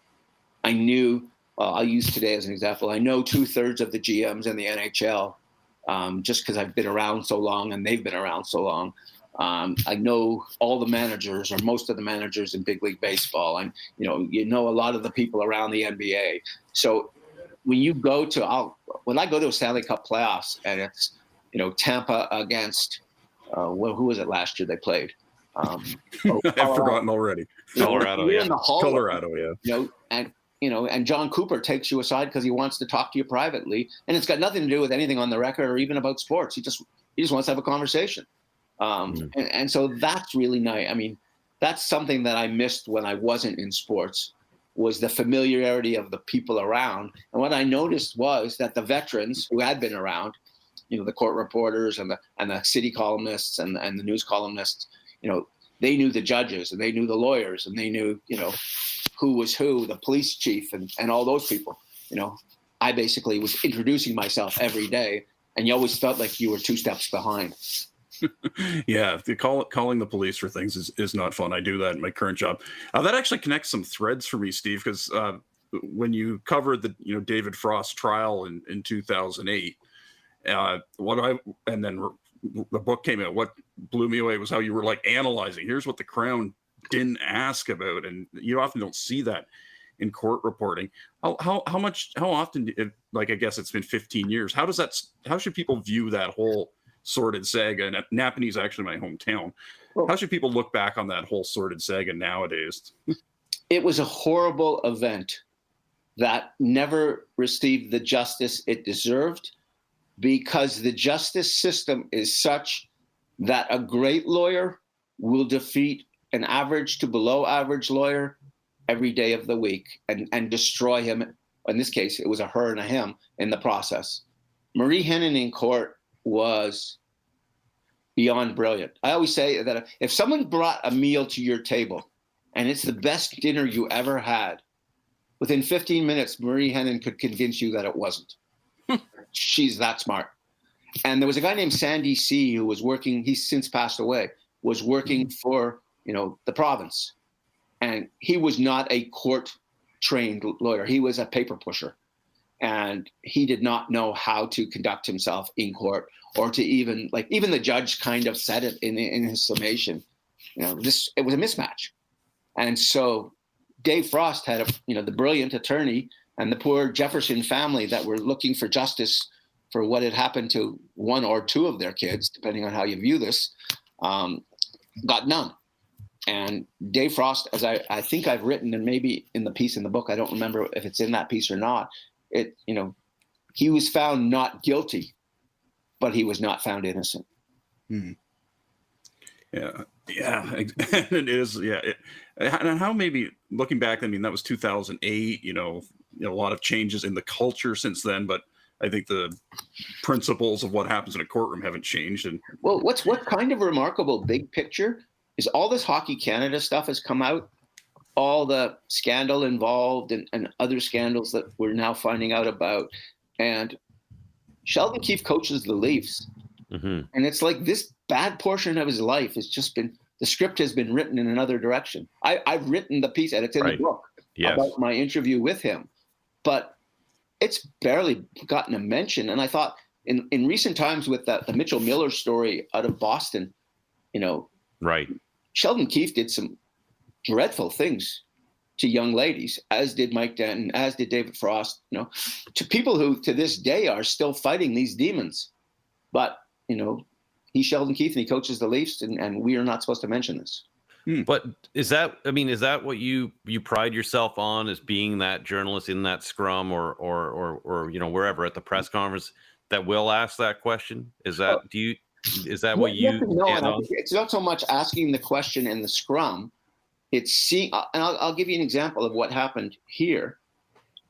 S3: I knew, I'll use today as an example, I know 2/3 of the GMs in the NHL, just because I've been around so long and they've been around so long. I know all the managers, or most of the managers in big league baseball, and you know a lot of the people around the NBA. So when you go to, when I go to a Stanley Cup playoffs, and it's Tampa against who was it last year they played?
S2: I've forgotten already.
S1: Colorado,
S3: in the hallway,
S2: Colorado, yeah.
S3: And and John Cooper takes you aside because he wants to talk to you privately, and it's got nothing to do with anything on the record or even about sports. He just wants to have a conversation. And so that's really nice. I mean, that's something that I missed when I wasn't in sports, was the familiarity of the people around. And what I noticed was that the veterans who had been around, the court reporters and the city columnists and the news columnists, they knew the judges and they knew the lawyers and they knew, who was who, the police chief and all those people. I basically was introducing myself every day, and you always felt like you were 2 steps behind.
S2: Yeah, calling the police for things is not fun. I do that in my current job. That actually connects some threads for me, Steve, because when you covered the David Frost trial in 2008, and then the book came out, what blew me away was how you were like analyzing. Here's what the Crown didn't ask about, and you often don't see that in court reporting. How often? I guess it's been 15 years. How should people view that whole sordid saga? And Napanee is actually my hometown. Well, how should people look back on that whole sordid saga nowadays?
S3: It was a horrible event that never received the justice it deserved, because the justice system is such that a great lawyer will defeat an average to below average lawyer every day of the week and destroy him. In this case, it was a her and a him in the process. Marie Henein in court was beyond brilliant. I always say that if someone brought a meal to your table and it's the best dinner you ever had, within 15 minutes, Marie Henein could convince you that it wasn't. She's that smart. And there was a guy named Sandy C. who was working, he's since passed away, was working for the province. And he was not a court-trained lawyer. He was a paper pusher. And he did not know how to conduct himself in court, or to even the judge kind of said it in his summation. It was a mismatch. And so Dave Frost had the brilliant attorney, and the poor Jefferson family that were looking for justice for what had happened to one or two of their kids, depending on how you view this, got none. And Dave Frost, as I think I've written, and maybe in the piece in the book, I don't remember if it's in that piece or not, he was found not guilty, but he was not found innocent.
S2: Hmm. Yeah. It is. Yeah. And how, maybe looking back, I mean, that was 2008, a lot of changes in the culture since then, but I think the principles of what happens in a courtroom haven't changed. And
S3: well, what's kind of remarkable, big picture, is all this Hockey Canada stuff has come out, all the scandal involved and other scandals that we're now finding out about. And Sheldon Keefe coaches the Leafs. Mm-hmm. And it's like this bad portion of his life has just been, the script has been written in another direction. I've written the piece, and it's in the book, about my interview with him. But it's barely gotten a mention. And I thought in recent times with the Mitchell Miller story out of Boston,
S1: right,
S3: Sheldon Keefe did some dreadful things to young ladies, as did Mike Denton, as did David Frost, to people who to this day are still fighting these demons. But, he's Sheldon Keefe and he coaches the Leafs, and we are not supposed to mention this.
S1: But is that what you pride yourself on, as being that journalist in that scrum or wherever at the press conference that will ask that question? Is that what you stand on?
S3: It's not so much asking the question in the scrum. It's seeing, and I'll give you an example of what happened here.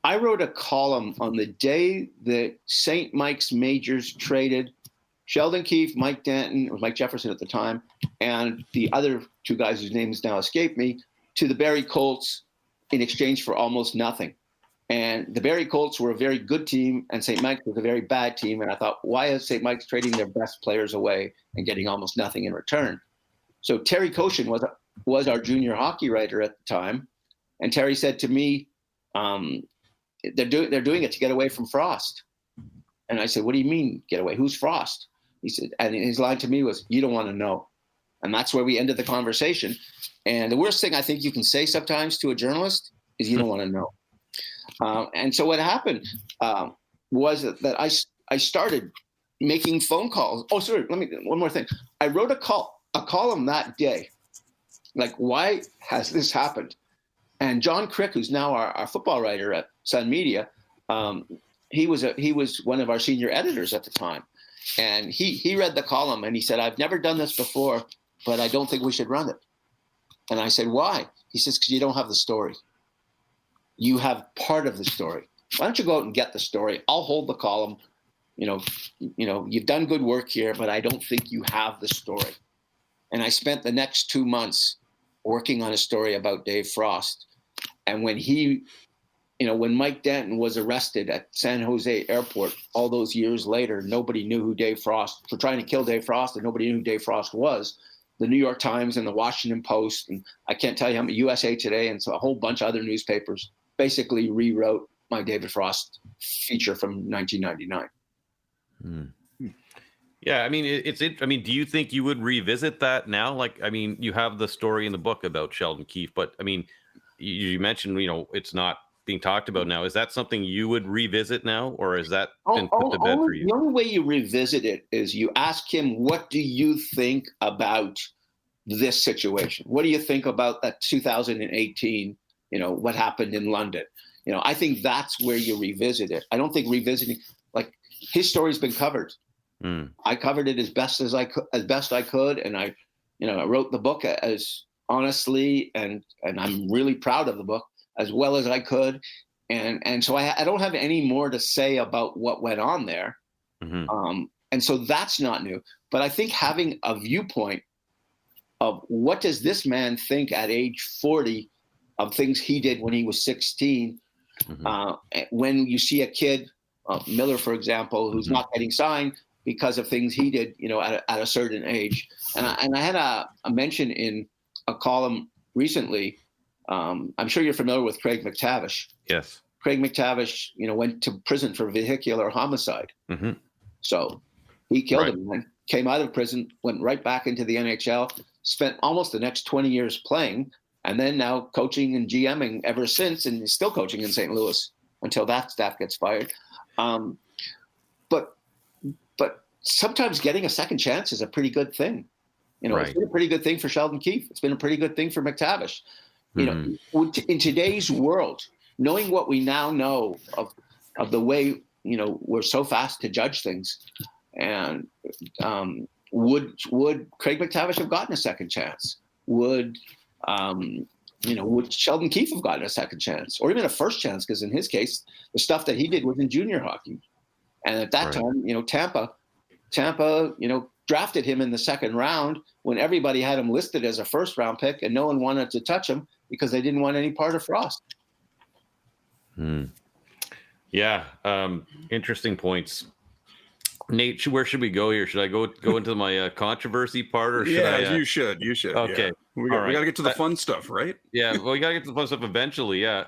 S3: I wrote a column on the day the St. Mike's Majors traded Sheldon Keefe, Mike Denton, or Mike Jefferson at the time, and the other two guys whose names now escape me, to the Barrie Colts in exchange for almost nothing. And the Barrie Colts were a very good team, and St. Mike's was a very bad team. And I thought, why is St. Mike's trading their best players away and getting almost nothing in return? So Terry Koshin was our junior hockey writer at the time, and Terry said to me, they're doing it to get away from Frost. And I said, what do you mean get away? Who's Frost? He said, and his line to me was, you don't want to know. And that's where we ended the conversation. And the worst thing I think you can say sometimes to a journalist is you don't want to know. And so what happened was that I started making phone calls. Oh, sorry, one more thing. I wrote a column that day. Like, why has this happened? And John Crick, who's now our football writer at Sun Media, he was one of our senior editors at the time. And he read the column and he said, "I've never done this before, but I don't think we should run it." And I said, "Why?" He says, "Because you don't have the story. You have part of the story. Why don't you go out and get the story? I'll hold the column. You've done good work here, but I don't think you have the story." And I spent the next 2 months working on a story about Dave Frost. And when Mike Denton was arrested at San Jose Airport all those years later, nobody knew who Dave Frost, for trying to kill Dave Frost, and nobody knew who Dave Frost was. The New York Times and the Washington Post, and I can't tell you how many, USA Today, and so a whole bunch of other newspapers basically rewrote my David Frost feature from 1999.
S1: Yeah, I mean, do you think you would revisit that now? Like, I mean, you have the story in the book about Sheldon Keefe, but I mean, you mentioned, it's not being talked about now. Is that something you would revisit now, or is that been put to bed for you?
S3: The only way you revisit it is you ask him, "What do you think about this situation? What do you think about that 2018, what happened in London?" I think that's where you revisit it. I don't think revisiting, like, his story's been covered. I covered it as best I could, and I wrote the book as honestly, and I'm really proud of the book, as well as I could, and so I don't have any more to say about what went on there, and so that's not new. But I think having a viewpoint of what does this man think at age 40 of things he did when he was 16, when you see a kid, Miller, for example, who's not getting signed because of things he did, at a certain age. And I had a mention in a column recently. I'm sure you're familiar with Craig McTavish.
S1: Yes.
S3: Craig McTavish, went to prison for vehicular homicide. So he killed a man, came out of prison, went right back into the NHL, spent almost the next 20 years playing, and then now coaching and GMing ever since, and he's still coaching in St. Louis until that staff gets fired. But sometimes getting a second chance is a pretty good thing. It's been a pretty good thing for Sheldon Keefe. It's been a pretty good thing for McTavish. In today's world, knowing what we now know of the way, we're so fast to judge things, and would Craig McTavish have gotten a second chance? Would Sheldon Keefe have gotten a second chance, or even a first chance? Because in his case, the stuff that he did was in junior hockey. And at that time, Tampa, drafted him in the second round when everybody had him listed as a first round pick, and no one wanted to touch him because they didn't want any part of Frost.
S1: Yeah. Interesting points. Nate, where should we go here? Should I go into my controversy part, or should I?
S2: You should.
S1: Okay.
S2: Yeah. We got to get to the fun stuff, right?
S1: Yeah. Well, we got to get to the fun stuff eventually. Yeah.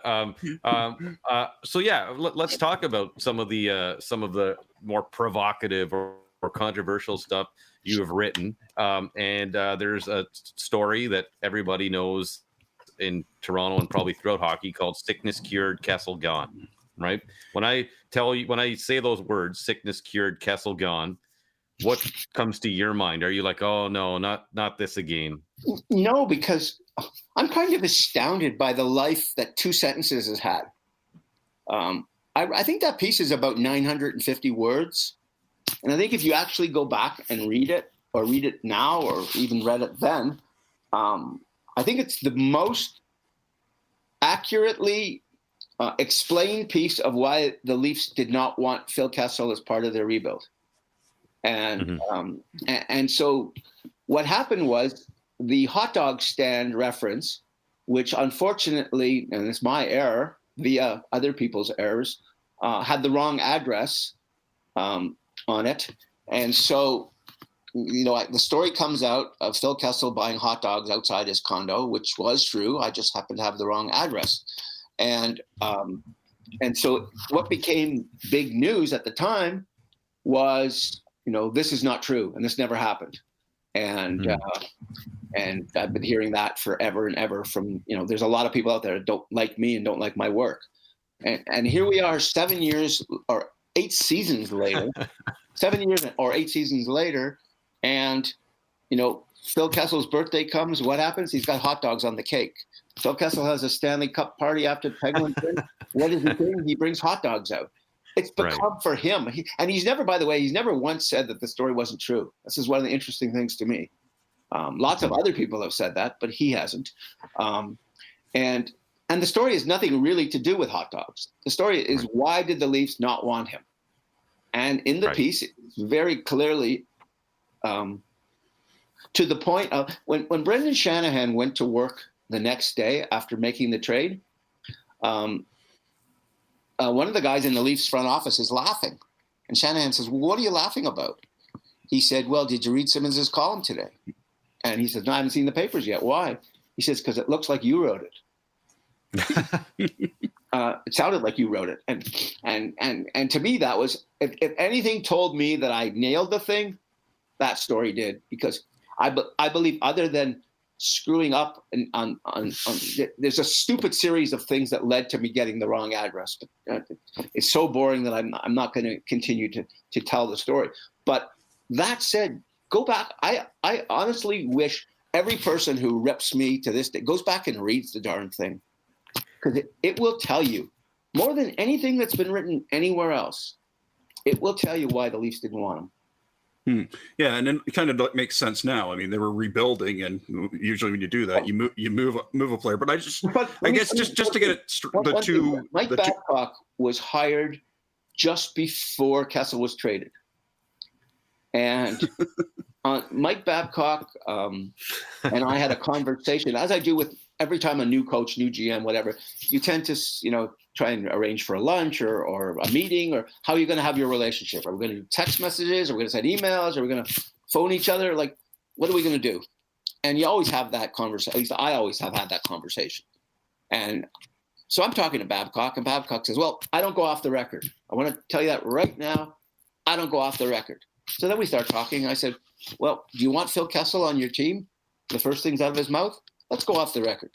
S1: So yeah, let's talk about some of the more provocative or controversial stuff you have written. And there's a story that everybody knows in Toronto and probably throughout hockey called "Sickness Cured, Kessel Gone." Right? When I say those words, "sickness cured, Kessel gone," what comes to your mind? Are you like, "Oh no, not this again"?
S3: No, because I'm kind of astounded by the life that two sentences has had. I think that piece is about 950 words. And I think if you actually go back and read it, or read it now, or even read it then, I think it's the most accurately explained piece of why the Leafs did not want Phil Kessel as part of their rebuild. And and so what happened was the hot dog stand reference, which unfortunately, and it's my error via other people's errors, had the wrong address on it. And so, the story comes out of Phil Kessel buying hot dogs outside his condo, which was true. I just happened to have the wrong address. And so what became big news at the time was, this is not true, and this never happened. And I've been hearing that forever and ever from, there's a lot of people out there that don't like me and don't like my work. And here we are 7 years or 8 seasons later, 7 years or 8 seasons later. And, Phil Kessel's birthday comes. What happens? He's got hot dogs on the cake. Phil Kessel has a Stanley Cup party after Penguins win. What does he do? He brings hot dogs out. It's become for him. And he's never, by the way, he's never once said that the story wasn't true. This is one of the interesting things to me. Lots of other people have said that, but he hasn't. And the story has nothing really to do with hot dogs. The story is, why did the Leafs not want him? And in the piece, it's very clearly to the point of when Brendan Shanahan went to work the next day after making the trade, one of the guys in the Leafs front office is laughing. And Shanahan says, well, what are you laughing about? He said, well, did you read Simmons' column today? And he says, no, I haven't seen the papers yet. Why? He says, because it looks like you wrote it. It sounded like you wrote it. And to me, that was, if anything told me that I nailed the thing, that story did. Because I believe, other than screwing up on there's a stupid series of things that led to me getting the wrong address. It's so boring that I'm not going to continue to tell the story. But that said, go back. I honestly wish every person who rips me to this day goes back and reads the darn thing, because it will tell you more than anything that's been written anywhere else. It will tell you why the Leafs didn't want him.
S2: Yeah, and then it kind of makes sense now. I mean, they were rebuilding, and usually when you do that, you move a player. But I guess just to get it,
S3: Mike Babcock was hired just before Kessel was traded, and Mike Babcock and I had a conversation, as I do with every time a new coach, new GM, whatever. You tend to try and arrange for a lunch or a meeting, or how are you going to have your relationship? Are we going to do text messages? Are we going to send emails? Are we going to phone each other? Like, what are we going to do? And you always have that conversation. At least I always have had that conversation. And so I'm talking to Babcock, and Babcock says, well, I don't go off the record. I want to tell you that right now. I don't go off the record. So then we start talking. I said, well, do you want Phil Kessel on your team? The first thing's out of his mouth, let's go off the record.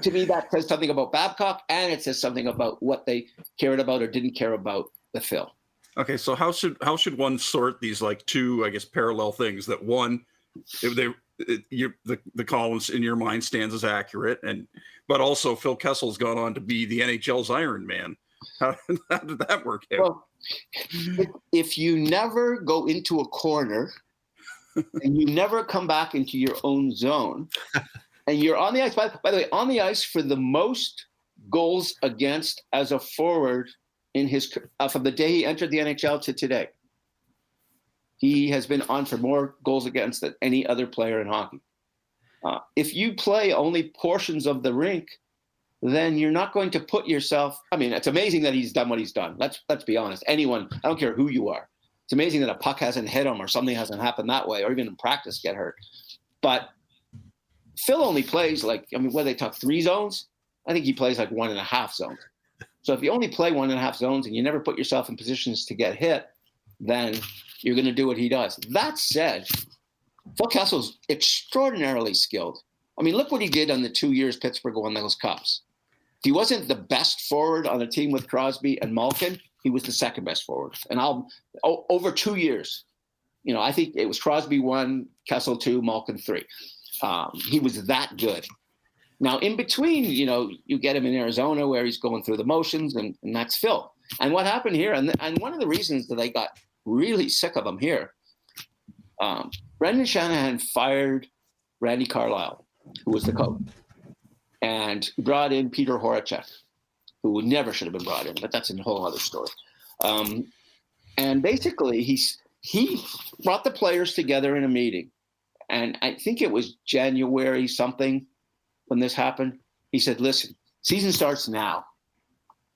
S3: To me, that says something about Babcock, and it says something about what they cared about or didn't care about with Phil.
S2: Okay, so how should one sort these like two, I guess, parallel things? That one, the columns in your mind stands as accurate, but also Phil Kessel's gone on to be the NHL's Iron Man. How did that work out?
S3: Well, if you never go into a corner and you never come back into your own zone, and you're on the ice, by the way, on the ice for the most goals against as a forward in his from the day he entered the NHL to today. He has been on for more goals against than any other player in hockey. If you play only portions of the rink, then you're not going to put yourself. I mean, it's amazing that he's done what he's done. Let's be honest. Anyone, I don't care who you are. It's amazing that a puck hasn't hit him or something hasn't happened that way, or even in practice get hurt. But Phil only plays what do they talk, 3 zones? I think he plays like 1.5 zones. So if you only play 1.5 zones and you never put yourself in positions to get hit, then you're going to do what he does. That said, Phil Kessel's extraordinarily skilled. I mean, look what he did on the 2 years Pittsburgh won those cups. He wasn't the best forward on a team with Crosby and Malkin. He was the second best forward. And over 2 years, I think it was Crosby 1, Kessel 2, Malkin 3. He was that good. Now, in between, you get him in Arizona where he's going through the motions, and that's Phil. And what happened here, and one of the reasons that they got really sick of him here, Brendan Shanahan fired Randy Carlyle, who was the coach, and brought in Peter Horacek, who never should have been brought in, but that's a whole other story. And basically, he brought the players together in a meeting. And I think it was January something when this happened. He said, listen, season starts now.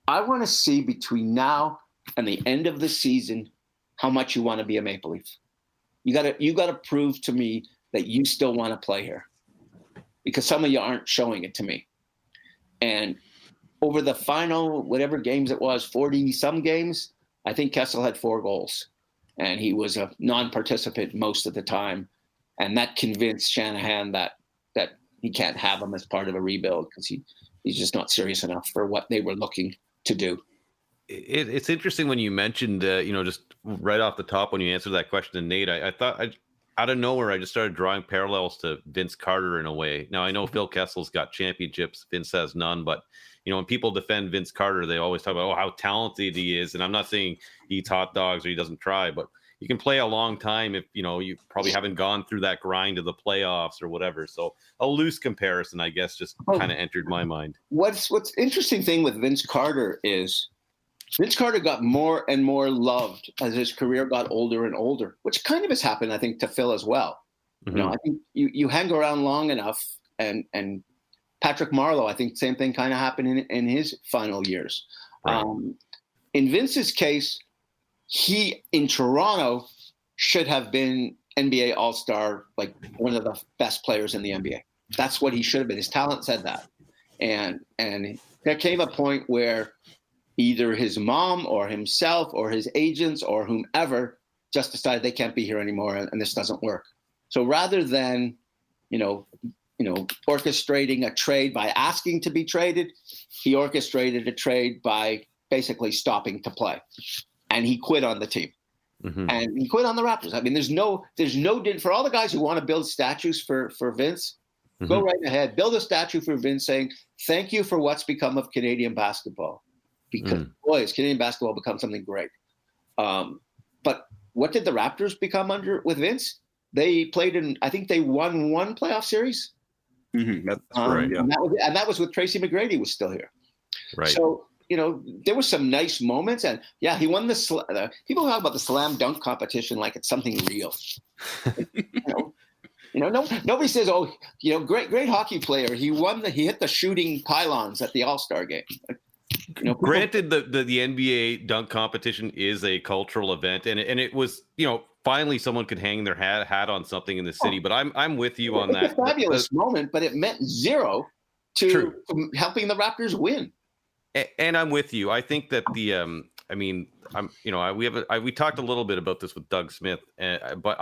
S3: I want to see between now and the end of the season how much you want to be a Maple Leaf. You got to prove to me that you still want to play here, because some of you aren't showing it to me. And over the final, whatever games it was, 40-some games, I think Kessel had 4 goals. And he was a non-participant most of the time. And that convinced Shanahan that he can't have him as part of a rebuild, because he's just not serious enough for what they were looking to do.
S1: It's interesting when you mentioned, just right off the top when you answered that question to Nate, I thought out of nowhere, I just started drawing parallels to Vince Carter in a way. Now, I know Phil Kessel's got championships, Vince has none, but, when people defend Vince Carter, they always talk about how talented he is. And I'm not saying he eats hot dogs or he doesn't try, but you can play a long time if, you probably haven't gone through that grind of the playoffs or whatever. So a loose comparison, I guess, just kind of entered my mind.
S3: What's interesting thing with Vince Carter is Vince Carter got more and more loved as his career got older and older, which kind of has happened, I think, to Phil as well.
S1: Mm-hmm.
S3: I think you hang around long enough, and Patrick Marleau, I think the same thing kind of happened in his final years.
S1: Right.
S3: In Vince's case, he in Toronto should have been NBA All-Star, like one of the best players in the NBA. That's what he should have been. His talent said that, and there came a point where either his mom or himself or his agents or whomever just decided they can't be here anymore and this doesn't work. So rather than, orchestrating a trade by asking to be traded, he orchestrated a trade by basically stopping to play. And he quit on the team.
S1: Mm-hmm.
S3: And he quit on the Raptors. I mean, there's no for all the guys who want to build statues for Vince,
S1: mm-hmm.
S3: Go right ahead, build a statue for Vince saying, thank you for what's become of Canadian basketball. Because boys, Canadian basketball become something great. But what did the Raptors become with Vince? They played I think they won one playoff series.
S2: Mm-hmm. That's right. Yeah.
S3: And that was with Tracy McGrady was still here.
S1: Right.
S3: So, there were some nice moments, and yeah, he won the people talk about the slam dunk competition like it's something real. Nobody says, "Oh, great hockey player. He hit the shooting pylons at the All-Star game."
S1: Granted, the NBA dunk competition is a cultural event, and it was finally someone could hang their hat on something in the city. But I'm with you on that.
S3: It's a fabulous moment, but it meant zero to helping the Raptors win.
S1: And I'm with you. I think that we talked a little bit about this with Doug Smith, but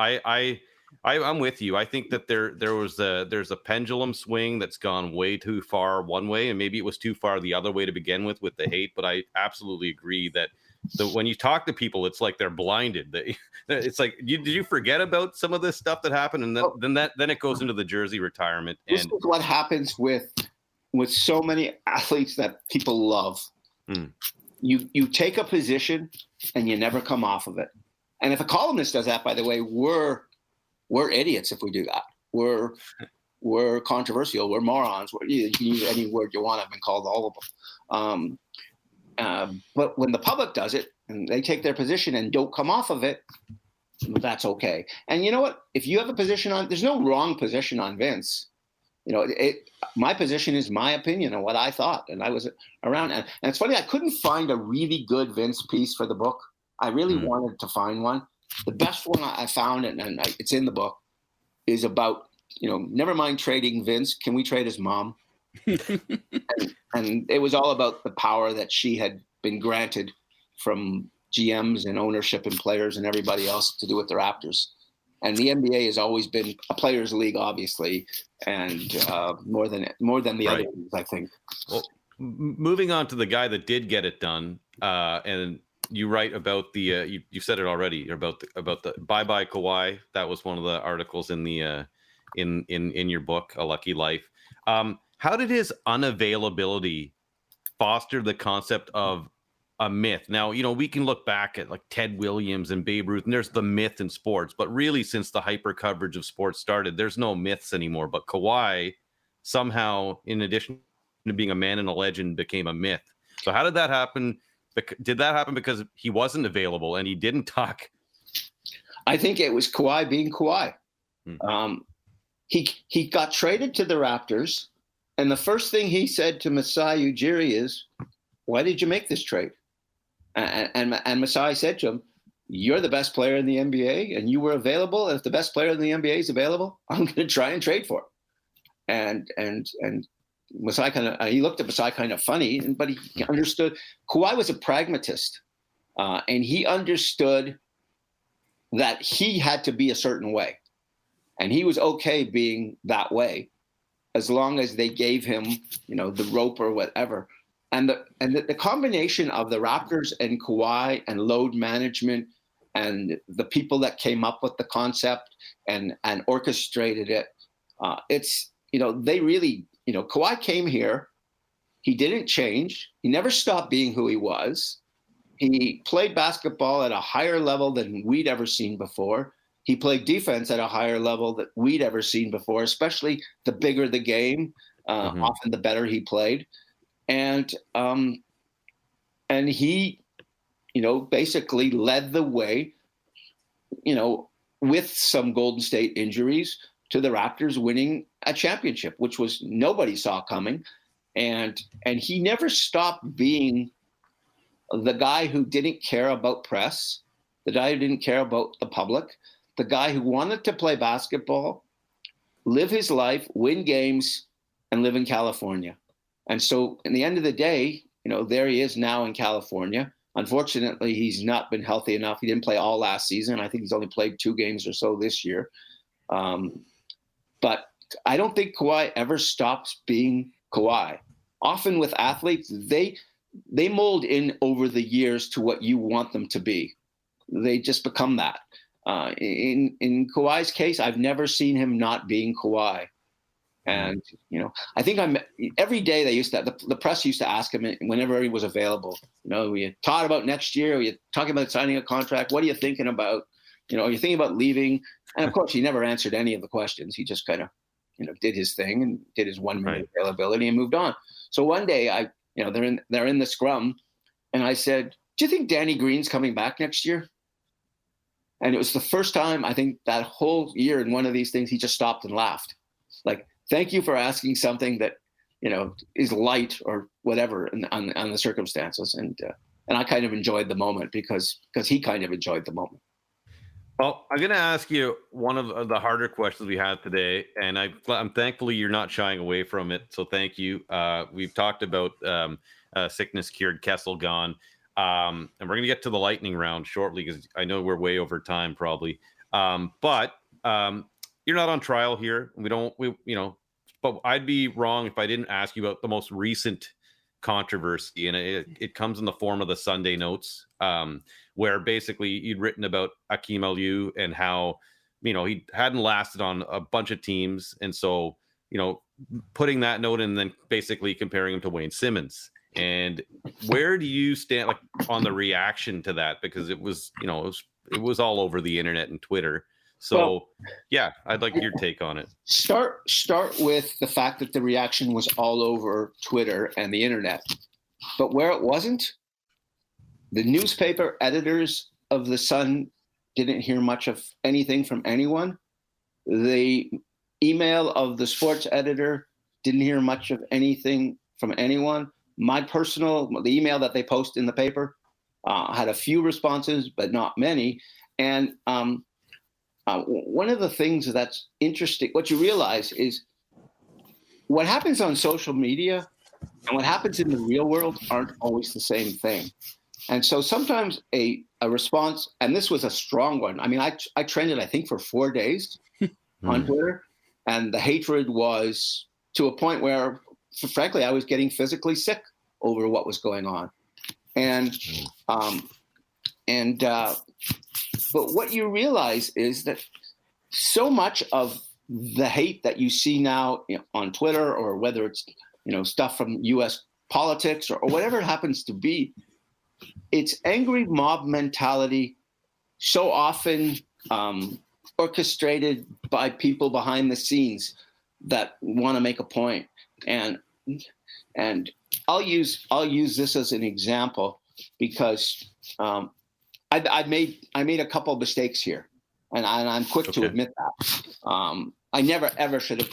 S1: I'm with you. I think that there's a pendulum swing that's gone way too far one way, and maybe it was too far the other way to begin with the hate. But I absolutely agree that when you talk to people, it's like they're blinded. It's like, did you forget about some of this stuff that happened? And then it goes into the jersey retirement.
S3: This is what happens with so many athletes that people love. You take a position and you never come off of it. And if a columnist does that, by the way, we're idiots if we do that. We're controversial. We're morons. You can use any word you want. I've been called all of them. But when the public does it and they take their position and don't come off of it, that's okay. And you know what? If you have a position there's no wrong position on Vince. My position is my opinion on what I thought, and I was around. And it's funny, I couldn't find a really good Vince piece for the book. I really wanted to find one. The best one I found, and it's in the book, is about, never mind trading Vince. Can we trade his mom? and it was all about the power that she had been granted from GMs and ownership and players and everybody else to do with the Raptors. And the NBA has always been a players' league, obviously, and more than the other leagues, I think.
S1: Well, moving on to the guy that did get it done, and you write about the you said it already about the bye Kawhi. That was one of the articles in the in your book, A Lucky Life. How did his unavailability foster the concept of a myth? Now, we can look back at like Ted Williams and Babe Ruth, and there's the myth in sports, but really since the hyper coverage of sports started, there's no myths anymore. But Kawhi somehow, in addition to being a man and a legend, became a myth. So how did that happen? Did that happen because he wasn't available and he didn't talk?
S3: I think it was Kawhi being Kawhi. He got traded to the Raptors, and the first thing he said to Masai Ujiri is, "Why did you make this trade?" And Masai said to him, "You're the best player in the NBA, and you were available. And if the best player in the NBA is available, I'm going to try and trade for him." And Masai he looked at Masai kind of funny, but he understood. Kawhi was a pragmatist, and he understood that he had to be a certain way, and he was okay being that way, as long as they gave him, the rope or whatever. And the combination of the Raptors and Kawhi and load management and the people that came up with the concept and orchestrated it, it's, they really, Kawhi came here. He didn't change. He never stopped being who he was. He played basketball at a higher level than we'd ever seen before. He played defense at a higher level that we'd ever seen before, especially the bigger the game, often the better he played. And he, basically led the way, with some Golden State injuries to the Raptors winning a championship, which was nobody saw coming. And he never stopped being the guy who didn't care about press, the guy who didn't care about the public, the guy who wanted to play basketball, live his life, win games, and live in California. And so in the end of the day, there he is now in California. Unfortunately, he's not been healthy enough. He didn't play all last season. I think he's only played 2 games or so this year. But I don't think Kawhi ever stops being Kawhi. Often with athletes, they mold in over the years to what you want them to be. They just become that. In Kawhi's case, I've never seen him not being Kawhi. And, I think every day the press used to ask him whenever he was available, we thought about next year, we talking about signing a contract. What are you thinking about? Are you thinking about leaving? And of course, he never answered any of the questions. He just kind of, did his thing and did his 1 minute availability and moved on. So one day they're in the scrum and I said, do you think Danny Green's coming back next year? And it was the first time I think that whole year in one of these things, he just stopped and laughed. Like, thank you for asking something that, is light or whatever on the circumstances. And I kind of enjoyed the moment because he kind of enjoyed the moment.
S1: Well, I'm going to ask you one of the harder questions we had today, and I'm thankfully you're not shying away from it. So thank you. We've talked about sickness cured, Kessel gone. And we're going to get to the lightning round shortly because I know we're way over time probably. But you're not on trial here. But I'd be wrong if I didn't ask you about the most recent controversy. And it comes in the form of the Sunday Notes, where basically you'd written about Akeem Aliu and how, he hadn't lasted on a bunch of teams. And so, putting that note and then basically comparing him to Wayne Simmons. And where do you stand on the reaction to that? Because it was, it was all over the internet and Twitter. So, I'd like your take on it.
S3: Start with the fact that the reaction was all over Twitter and the internet. But where it wasn't, the newspaper editors of the Sun didn't hear much of anything from anyone. The email of the sports editor didn't hear much of anything from anyone. The email that they post in the paper had a few responses, but not many. And one of the things that's interesting, what you realize is what happens on social media and what happens in the real world aren't always the same thing. And so sometimes a response, and this was a strong one. I mean, I trended, I think, for 4 days on Twitter, and the hatred was to a point where, frankly, I was getting physically sick over what was going on. But what you realize is that so much of the hate that you see now on Twitter, or whether it's stuff from U.S. politics or whatever it happens to be, it's angry mob mentality, so often orchestrated by people behind the scenes that want to make a point. And I'll use this as an example because I made a couple of mistakes here, and I'm quick to admit that. I never ever should have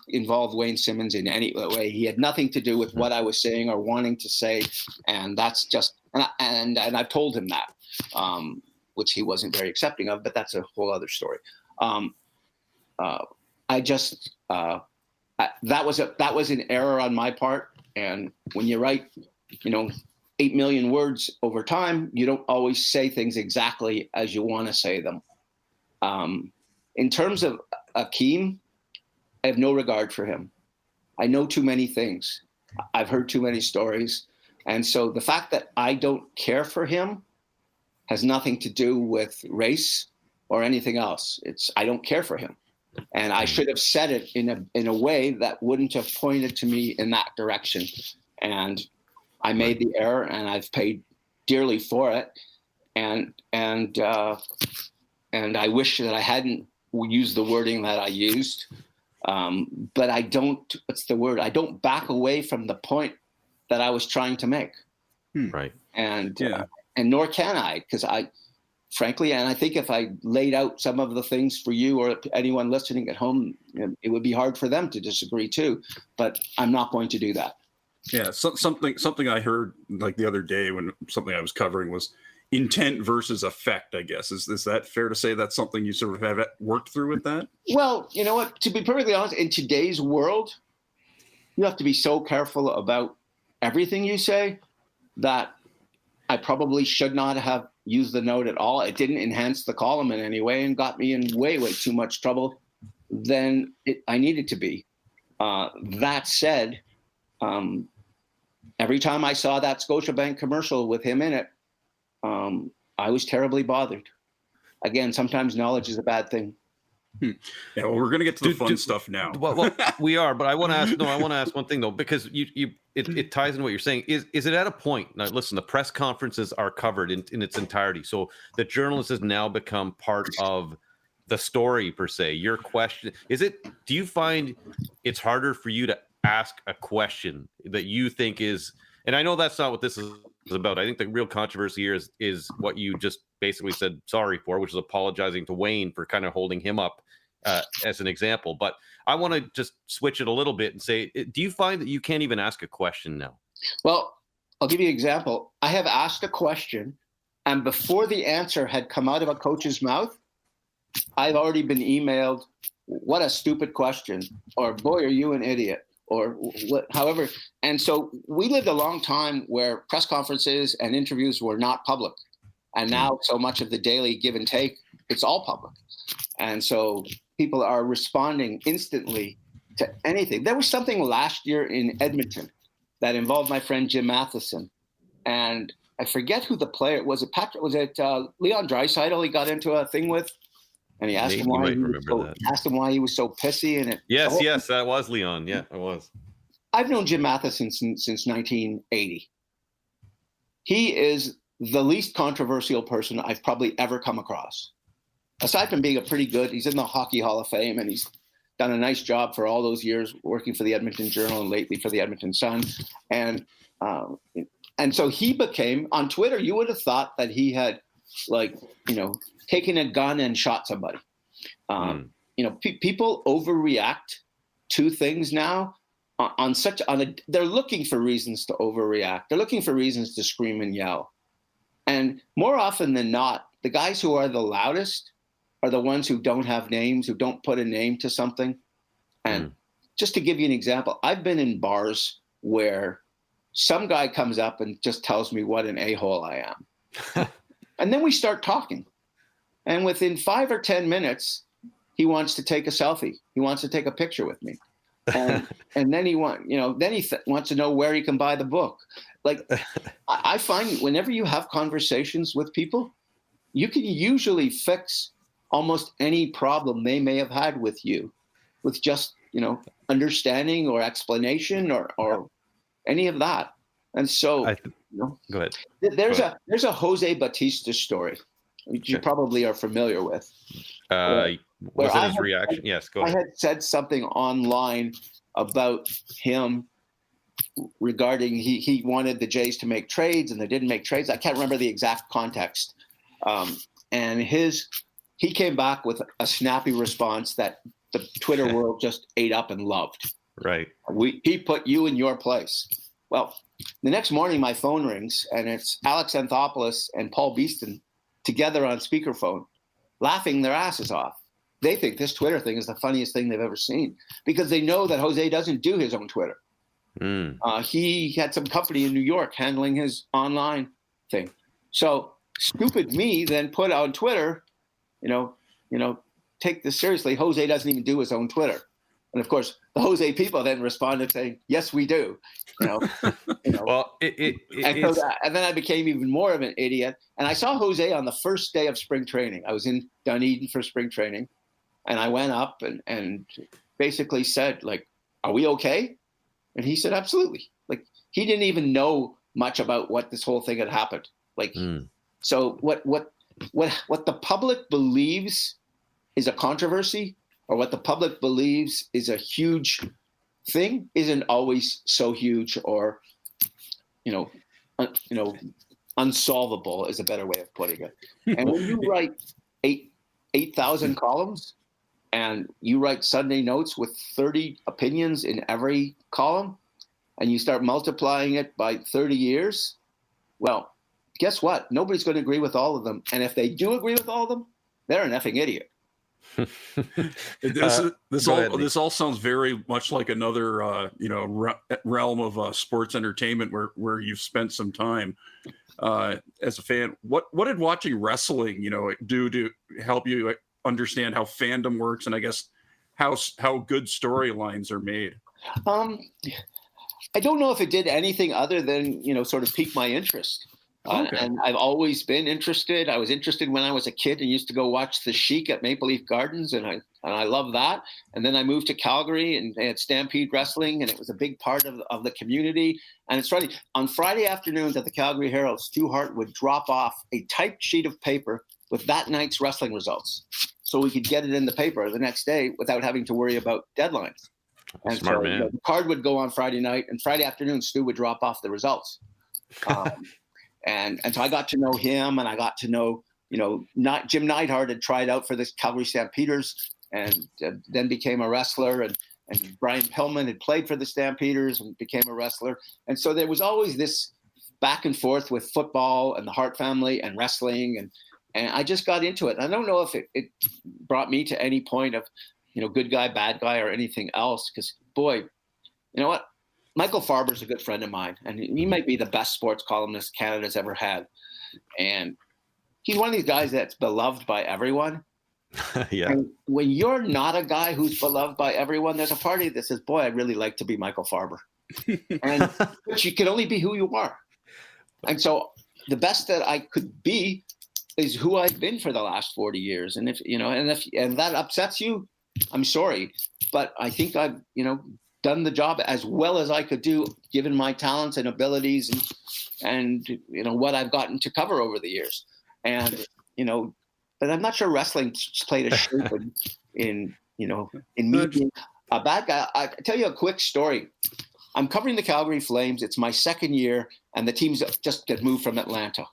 S3: involved Wayne Simmons in any way. He had nothing to do with what I was saying or wanting to say, and that's just and I've told him that, which he wasn't very accepting of, but that's a whole other story. That was an error on my part, and when you write, 8 million words over time, you don't always say things exactly as you want to say them. In terms of Akeem, I have no regard for him. I know too many things. I've heard too many stories. And so the fact that I don't care for him has nothing to do with race or anything else. I don't care for him. And I should have said it in a way that wouldn't have pointed to me in that direction. And I made the error, and I've paid dearly for it. And I wish that I hadn't used the wording that I used. But I don't, I don't back away from the point that I was trying to make.
S1: Right.
S3: And nor can I, because frankly, and I think if I laid out some of the things for you or anyone listening at home, it would be hard for them to disagree too, but I'm not going to do that.
S2: Yeah. Something I heard like the other day when something I was covering was intent versus effect, I guess. Is that fair to say that's something you sort of have worked through with that?
S3: Well, you know what, to be perfectly honest, in today's world, you have to be so careful about everything you say that I probably should not have used the note at all. It didn't enhance the column in any way and got me in way too much trouble than I needed to be. That said, every time I saw that Scotiabank commercial with him in it, I was terribly bothered. Again, sometimes knowledge is a bad thing.
S2: Yeah, well, we're going to get to the fun stuff now.
S1: Well, we are, but I want to ask one thing though, because it ties into what you're saying. Is it at a point now? Listen, the press conferences are covered in its entirety, so the journalist has now become part of the story per se. Your question is it? Do you find it's harder for you to ask a question that you think is? And I know that's not what this is about. I think the real controversy here is what you just basically said sorry for, which is apologizing to Wayne for kind of holding him up as an example. But I want to just switch it a little bit and say, do you find that you can't even ask a question now?
S3: Well, I'll give you an example. I have asked a question, and before the answer had come out of a coach's mouth, I've already been emailed, "What a stupid question," or "Boy, are you an idiot," or what, however. And so we lived a long time where press conferences and interviews were not public. And now so much of the daily give and take, it's all public. And so people are responding instantly to anything. There was something last year in Edmonton that involved my friend Jim Matheson. And I forget who the player was. Was it Leon Draisaitl he got into a thing with? And he asked him why he was so pissy. And
S1: yes, that was Leon. Yeah, it was.
S3: I've known Jim Matheson since 1980. He is the least controversial person I've probably ever come across. Aside from being he's in the Hockey Hall of Fame, and he's done a nice job for all those years working for the Edmonton Journal and lately for the Edmonton Sun. And so he became, on Twitter, you would have thought that he had taken a gun and shot somebody. People overreact to things now they're looking for reasons to overreact. They're looking for reasons to scream and yell. And more often than not, the guys who are the loudest are the ones who don't have names, who don't put a name to something. And just to give you an example, I've been in bars where some guy comes up and just tells me what an a-hole I am. And then we start talking. And within 5 or 10 minutes, he wants to take a selfie. He wants to take a picture with me. And then he wants to know where he can buy the book. Like, I find whenever you have conversations with people, you can usually fix almost any problem they may have had with you with just, understanding or explanation or any of that. And so,
S1: go ahead.
S3: There's a Jose Bautista story, which you probably are familiar with.
S1: Was it his reaction? Yes, go ahead.
S3: I had said something online about him regarding he wanted the Jays to make trades and they didn't make trades. I can't remember the exact context. And he came back with a snappy response that the Twitter world just ate up and loved.
S1: Right.
S3: He put you in your place. Well, the next morning my phone rings and it's Alex Anthopoulos and Paul Beeston together on speakerphone, laughing their asses off. They think this Twitter thing is the funniest thing they've ever seen because they know that Jose doesn't do his own Twitter. He had some company in New York handling his online thing. So stupid me then put on Twitter, take this seriously. Jose doesn't even do his own Twitter. And of course, the Jose people then responded saying, "Yes, we do."
S1: Well,
S3: and then I became even more of an idiot. And I saw Jose on the first day of spring training. I was in Dunedin for spring training, and I went up and basically said, like, "Are we okay?" And he said, "Absolutely." Like, he didn't even know much about what this whole thing had happened. Like, so what the public believes is a controversy, or what the public believes is a huge thing, isn't always so huge, or unsolvable is a better way of putting it. And when you write 8,000 columns, and you write Sunday notes with 30 opinions in every column, and you start multiplying it by 30 years, well, guess what? Nobody's going to agree with all of them. And if they do agree with all of them, they're an effing idiot.
S2: This all sounds very much like another realm of sports entertainment where you've spent some time as a fan. What did watching wrestling do to help you understand how fandom works, and I guess how good storylines are made?
S3: I don't know if it did anything other than sort of pique my interest.
S2: Okay.
S3: And I've always been interested. I was interested when I was a kid and used to go watch the Sheik at Maple Leaf Gardens, and I love that. And then I moved to Calgary, and they had Stampede Wrestling, and it was a big part of the community. And it's funny, on Friday afternoons at the Calgary Herald, Stu Hart would drop off a typed sheet of paper with that night's wrestling results, so we could get it in the paper the next day without having to worry about deadlines. And
S1: Smart man.
S3: The card would go on Friday night, and Friday afternoon, Stu would drop off the results. And so I got to know him, and I got to know, Jim Neidhart had tried out for the Calgary Stampeders and then became a wrestler. And Brian Pillman had played for the Stampeders and became a wrestler. And so there was always this back and forth with football and the Hart family and wrestling. And I just got into it. And I don't know if it brought me to any point of, good guy, bad guy, or anything else. Because, boy, you know what? Michael Farber's a good friend of mine, and he might be the best sports columnist Canada's ever had. And he's one of these guys that's beloved by everyone.
S1: Yeah.
S3: And when you're not a guy who's beloved by everyone, there's a party that says, "Boy, I'd really like to be Michael Farber." But you can only be who you are. And so the best that I could be is who I've been for the last 40 years. And if that upsets you, I'm sorry, but I think I've, done the job as well as I could do, given my talents and abilities and what I've gotten to cover over the years. And, but I'm not sure wrestling played a shape in me being a bad guy. I tell you a quick story. I'm covering the Calgary Flames. It's my second year, and the team's just get moved from Atlanta.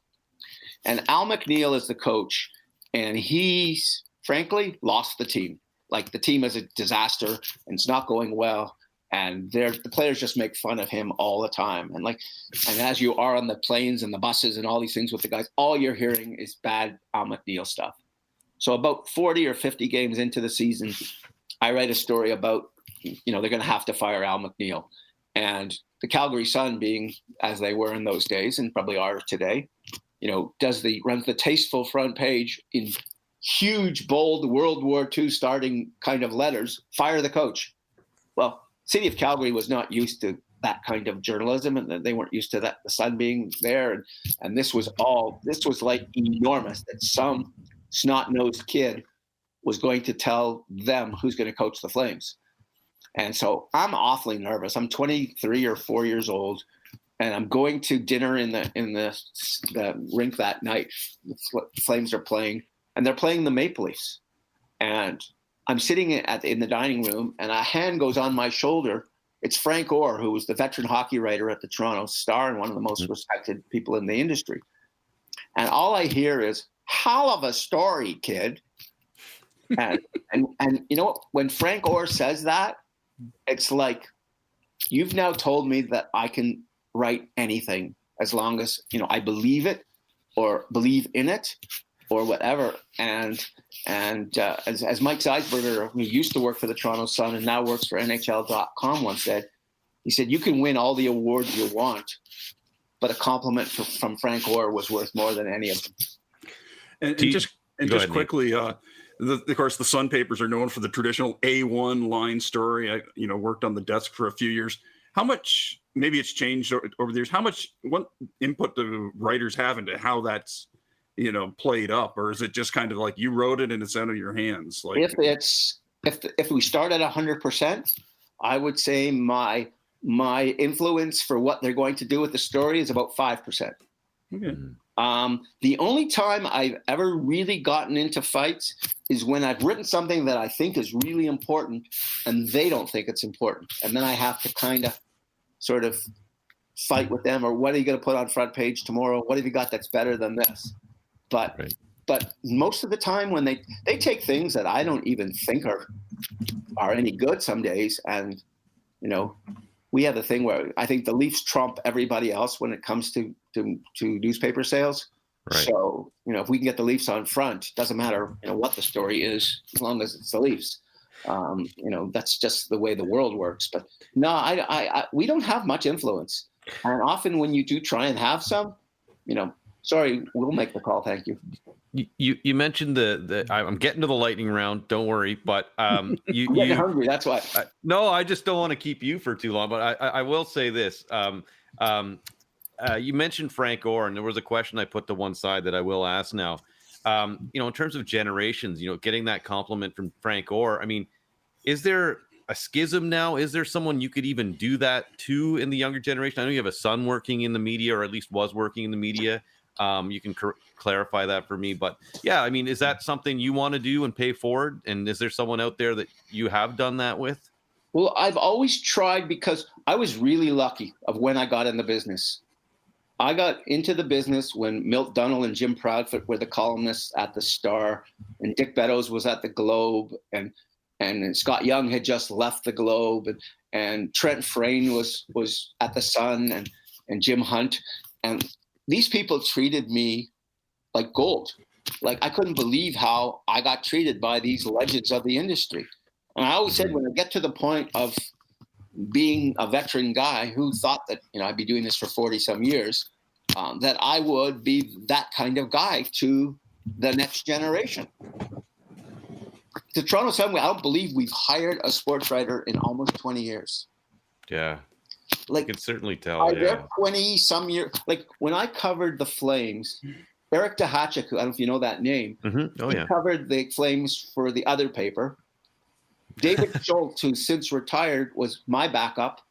S3: And Al McNeil is the coach, and he's frankly lost the team. Like, the team is a disaster, and it's not going well. And the players just make fun of him all the time. And as you are on the planes and the buses and all these things with the guys, all you're hearing is bad Al McNeil stuff. So about 40 or 50 games into the season, I write a story about, they're going to have to fire Al McNeil. And the Calgary Sun, being as they were in those days and probably are today, runs the tasteful front page in huge, bold World War II starting kind of letters, "Fire the coach." Well, City of Calgary was not used to that kind of journalism, and they weren't used to that, the Sun being there. And this was like enormous, that some snot-nosed kid was going to tell them who's going to coach the Flames. And so I'm awfully nervous. I'm 23 or 4 years old, and I'm going to dinner in the rink that night. The Flames are playing, and they're playing the Maple Leafs. And I'm sitting in the dining room, and a hand goes on my shoulder. It's Frank Orr, who was the veteran hockey writer at the Toronto Star and one of the most respected people in the industry. And all I hear is, "Hell of a story, kid." And when Frank Orr says that, it's like, you've now told me that I can write anything as long as, I believe it or believe in it or whatever. And as Mike Zeisberger, who used to work for the Toronto Sun and now works for NHL.com, once said, he said, "You can win all the awards you want, but a compliment from Frank Orr was worth more than any of them."
S2: And just quickly, of course, the Sun papers are known for the traditional A1 line story. I, worked on the desk for a few years. How much, maybe it's changed over the years, what input do writers have into how that's, played up? Or is it just kind of like you wrote it and it's out of your hands? Like,
S3: if we start at 100%, I would say my influence for what they're going to do with the story is about 5%.
S2: Okay.
S3: The only time I've ever really gotten into fights is when I've written something that I think is really important and they don't think it's important. And then I have to kind of sort of fight with them, or what are you going to put on front page tomorrow? What have you got that's better than this? But
S1: Right.
S3: But most of the time when they take things that I don't even think are any good some days, and, we have the thing where I think the Leafs trump everybody else when it comes to newspaper sales.
S1: Right.
S3: So, if we can get the Leafs on front, doesn't matter, what the story is, as long as it's the Leafs. That's just the way the world works. But no, we don't have much influence. And often when you do try and have some, sorry, we'll make the call. Thank you.
S1: You mentioned I'm getting to the lightning round. Don't worry, but
S3: I'm getting hungry. That's why.
S1: No, I just don't want to keep you for too long. But I will say this. You mentioned Frank Orr, and there was a question I put to one side that I will ask now. In terms of generations, getting that compliment from Frank Orr. I mean, is there a schism now? Is there someone you could even do that to in the younger generation? I know you have a son working in the media, or at least was working in the media. You can clarify that for me, but yeah, I mean, is that something you want to do and pay forward? And is there someone out there that you have done that with?
S3: Well, I've always tried, because I was really lucky of when I got in the business. I got into the business when Milt Dunnell and Jim Proudfoot were the columnists at the Star, and Dick Beddoes was at the Globe, and Scott Young had just left the Globe, and Trent Frayne was at the Sun, and Jim Hunt, and these people treated me like gold. Like, I couldn't believe how I got treated by these legends of the industry. And I always said, when I get to the point of being a veteran guy who thought that, I'd be doing this for 40 some years, that I would be that kind of guy to the next generation. The Toronto Sun, I don't believe we've hired a sports writer in almost 20 years.
S1: Yeah.
S3: Like,
S1: you can certainly tell.
S3: Yeah. 20 some years. Like, when I covered the Flames, Eric Duhatschek, who I don't know if you know that name, he covered the Flames for the other paper. David Schultz, who since retired, was my backup.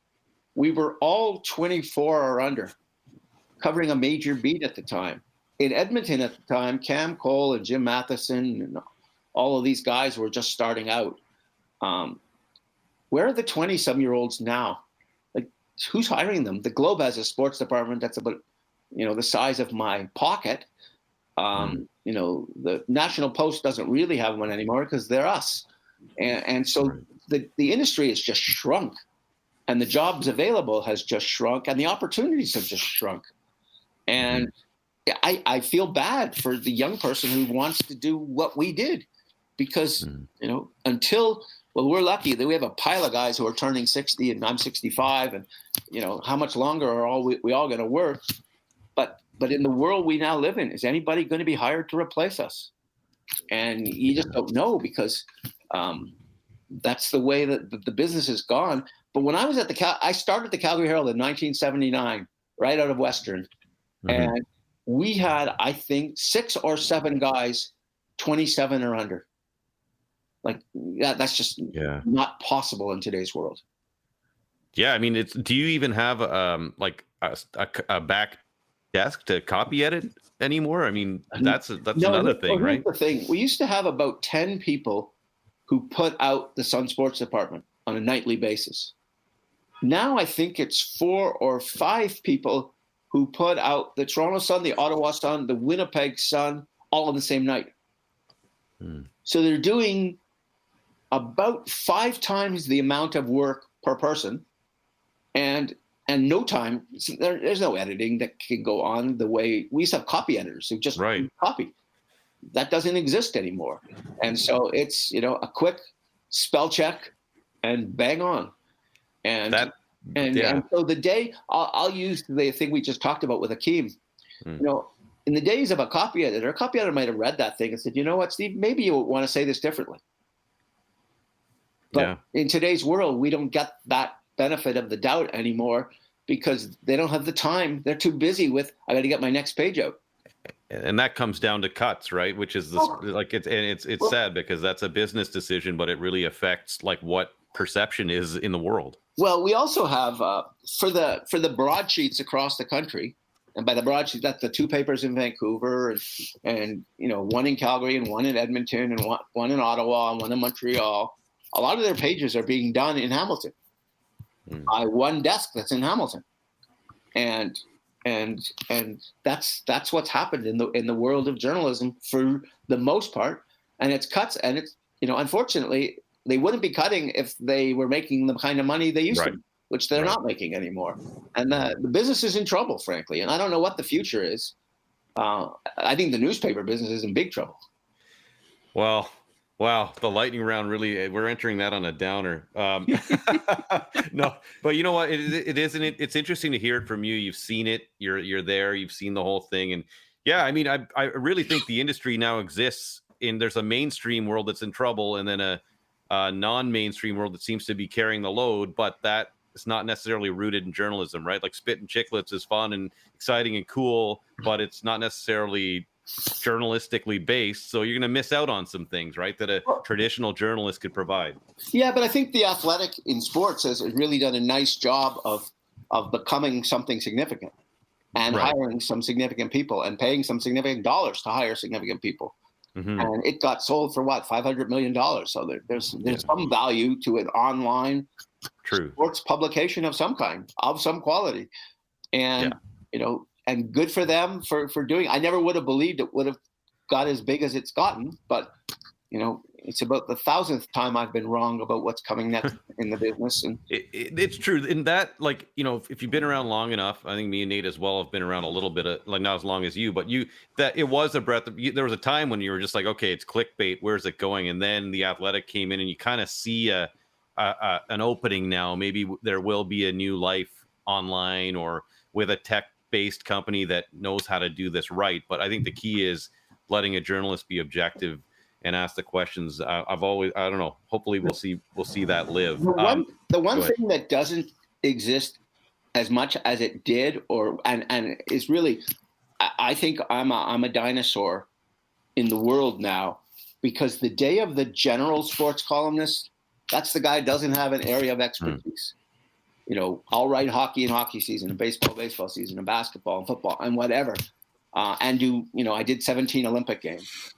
S3: We were all 24 or under, covering a major beat at the time. In Edmonton at the time, Cam Cole and Jim Matheson and all of these guys were just starting out. Where are the 20-some-year-olds now? Like, who's hiring them? The Globe has a sports department that's about, the size of my pocket. The National Post doesn't really have one anymore because they're us. And so the industry has just shrunk, and the jobs available has just shrunk, and the opportunities have just shrunk. And I feel bad for the young person who wants to do what we did, because, we're lucky that we have a pile of guys who are turning 60 and I'm 65, and, how much longer are we all going to work? But in the world we now live in, is anybody going to be hired to replace us? And you just don't know, because that's the way that the business has gone. But when I was at I started the Calgary Herald in 1979, right out of Western. And we had, I think, 6 or 7 guys, 27 or under. Like, that's just not possible in today's world.
S1: Yeah, I mean, do you even have a back desk to copy edit anymore? I mean, that's another thing, right?
S3: The thing, we used to have about 10 people who put out the Sun Sports Department on a nightly basis. Now I think it's 4 or 5 people who put out the Toronto Sun, the Ottawa Sun, the Winnipeg Sun, all on the same night. So they're doing about 5 times the amount of work per person, and no time. There's no editing that can go on the way we used to have copy editors who just copy. That doesn't exist anymore. And so it's, a quick spell check and bang on. And so the day, I'll use the thing we just talked about with Akeem. in the days of a copy editor might have read that thing and said, you know what, Steve, maybe you want to say this differently. But in today's world, we don't get that benefit of the doubt anymore because they don't have the time. They're too busy with, I got to get my next page out.
S1: And that comes down to cuts, right? Which is it's sad because that's a business decision, but it really affects like what perception is in the world.
S3: Well, we also have for the broadsheets across the country, and by the broadsheet, that's the 2 papers in Vancouver and one in Calgary and one in Edmonton and one in Ottawa and one in Montreal. A lot of their pages are being done in Hamilton by one desk that's in Hamilton, and that's what's happened in the world of journalism for the most part. And it's cuts, and it's unfortunately they wouldn't be cutting if they were making the kind of money they used to, which they're not making anymore. And the business is in trouble, frankly. And I don't know what the future is. I think the newspaper business is in big trouble.
S1: Well. Wow, the lightning round really, we're entering that on a downer. No, but you know what? It's interesting to hear it from you. You've seen it. You're there. You've seen the whole thing. And yeah, I mean, I really think the industry now exists there's a mainstream world that's in trouble and then a non-mainstream world that seems to be carrying the load, but that is not necessarily rooted in journalism, right? Like Spit and Chicklets is fun and exciting and cool, but it's not necessarily journalistically based, so you're going to miss out on some things, right, that a traditional journalist could provide.
S3: Yeah, but I think The Athletic in sports has really done a nice job of becoming something significant and hiring some significant people and paying some significant dollars to hire significant people. And it got sold for what, $500 million. So there's some value to an online sports publication of some kind, of some quality, and and good for them for doing. I never would have believed it would have got as big as it's gotten, but it's about the 1,000th time I've been wrong about what's coming next in the business. And
S1: it's true. In that, like, if you've been around long enough, I think me and Nate as well have been around a little bit, like not as long as you, but that it was a breath of, there was a time when you were just like, okay, it's clickbait. Where's it going? And then The Athletic came in and you kind of see an opening now. Maybe there will be a new life online or with a tech-based company that knows how to do this right. But I think the key is letting a journalist be objective and ask the questions. I don't know. Hopefully we'll see that live.
S3: The one thing that doesn't exist as much as it did, and is really, I think I'm a dinosaur in the world now, because the day of the general sports columnist, that's the guy who doesn't have an area of expertise. I'll write hockey and hockey season, and baseball season, and basketball and football and whatever, and do, I did 17 Olympic games.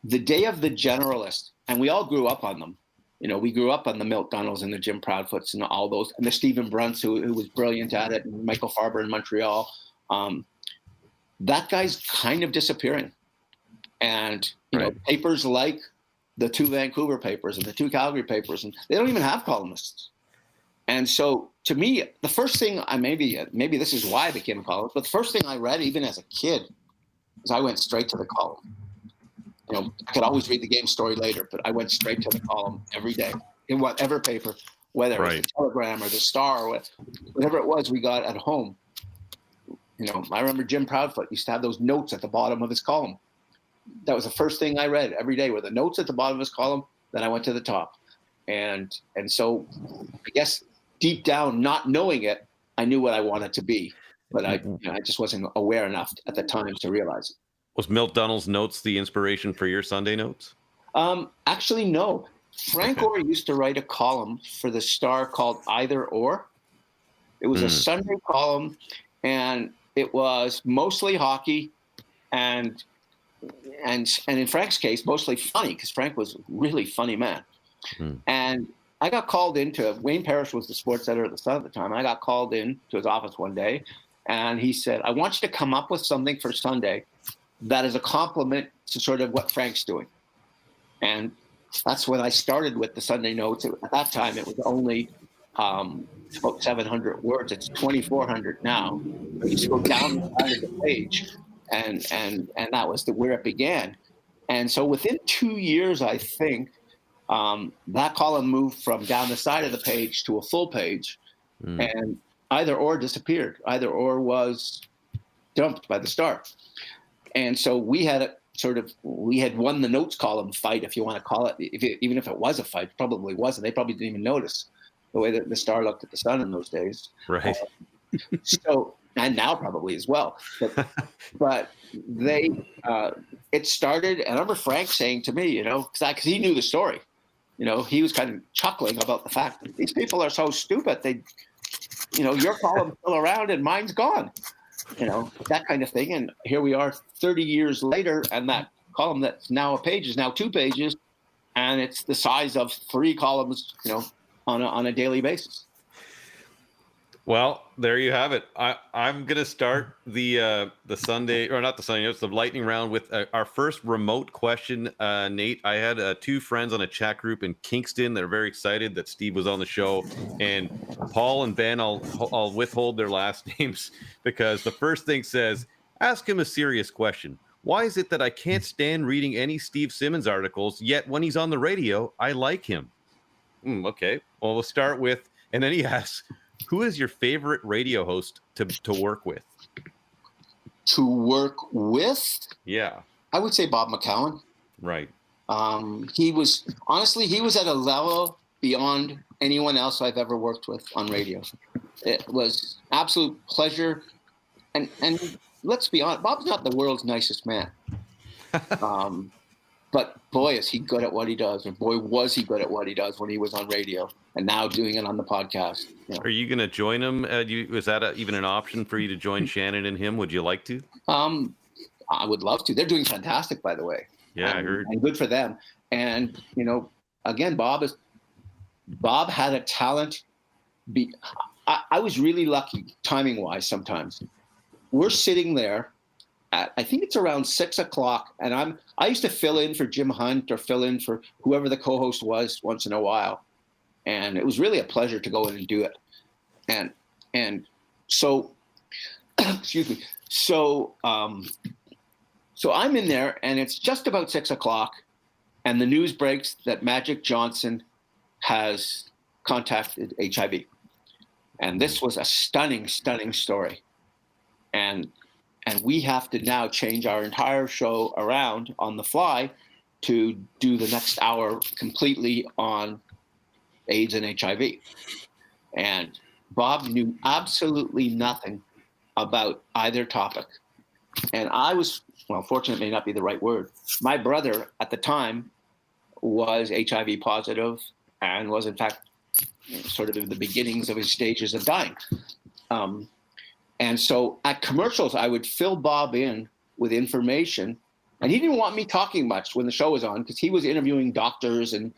S3: The day of the generalist, and we all grew up on them. We grew up on the Milt Dunnells and the Jim Proudfoots and all those, and the Stephen Brunts, who was brilliant at it, and Michael Farber in Montreal. That guy's kind of disappearing. And, papers like the 2 Vancouver papers and the 2 Calgary papers, and they don't even have columnists. And so, to me, the first thing maybe this is why I became a columnist, but the first thing I read, even as a kid, is I went straight to the column. I could always read the game story later, but I went straight to the column every day in whatever paper, whether it was the Telegram or the Star or whatever it was we got at home. I remember Jim Proudfoot used to have those notes at the bottom of his column. That was the first thing I read every day, were the notes at the bottom of his column. Then I went to the top. And so I guess deep down, not knowing it, I knew what I wanted to be, but I just wasn't aware enough at the time to realize it.
S1: Was Milt Dunnell's notes the inspiration for your Sunday notes?
S3: Actually, no. Frank Orr used to write a column for the Star called Either Or. It was a Sunday column, and it was mostly hockey, and in Frank's case, mostly funny, because Frank was a really funny man. And I got called into, Wayne Parrish was the sports editor at the Sun at the time. I got called in to his office one day, and he said, I want you to come up with something for Sunday that is a compliment to sort of what Frank's doing. And that's when I started with the Sunday notes. At that time, it was only about 700 words. It's 2,400 now. You used to go down the side of the page, and that was where it began. And so within 2 years, I think, that column moved from down the side of the page to a full page, and Either Or disappeared. Either Or was dumped by the Star. And so we had won the notes column fight, if you want to call it, even if it was a fight. Probably wasn't. They probably didn't even notice the way that the Star looked at the Sun in those days.
S1: Right.
S3: So, and now probably as well. But they, it started, and I remember Frank saying to me, because he knew the story, he was kind of chuckling about the fact that these people are so stupid. They, your column's still around and mine's gone, that kind of thing. And here we are 30 years later, and that column that's now a page is now 2 pages, and it's the size of 3 columns, on a daily basis.
S1: Well, there you have it. I'm going to start the Sunday, or not the Sunday, it's the lightning round with our first remote question. Nate, I had 2 friends on a chat group in Kingston. They're very excited that Steve was on the show. And Paul and Ben, I'll withhold their last names because the first thing says, ask him a serious question. Why is it that I can't stand reading any Steve Simmons articles, yet when he's on the radio, I like him? Okay. Well, we'll start with, and then he asks, who is your favorite radio host to work with?
S3: To work with?
S1: Yeah.
S3: I would say Bob McCowan.
S1: Right.
S3: He was at a level beyond anyone else I've ever worked with on radio. It was absolute pleasure. And let's be honest, Bob's not the world's nicest man. But boy, is he good at what he does. And boy, was he good at what he does when he was on radio and now doing it on the podcast.
S1: Are you going to join him? Is that even an option for you to join Shannon and him? Would you like to?
S3: I would love to. They're doing fantastic, by the way.
S1: Yeah, I heard.
S3: And good for them. And, again, Bob had a talent. I was really lucky timing-wise sometimes. We're sitting there. I think it's around 6:00, and I used to fill in for Jim Hunt or fill in for whoever the co-host was once in a while, and it was really a pleasure to go in and do it. And so, excuse me. So I'm in there, and it's just about 6:00, and the news breaks that Magic Johnson has contacted HIV, and this was a stunning story, and we have to now change our entire show around on the fly to do the next hour completely on AIDS and HIV. And Bob knew absolutely nothing about either topic. And I was, fortunate may not be the right word. My brother at the time was HIV positive and was in fact sort of in the beginnings of his stages of dying. And so at commercials, I would fill Bob in with information. And he didn't want me talking much when the show was on because he was interviewing doctors and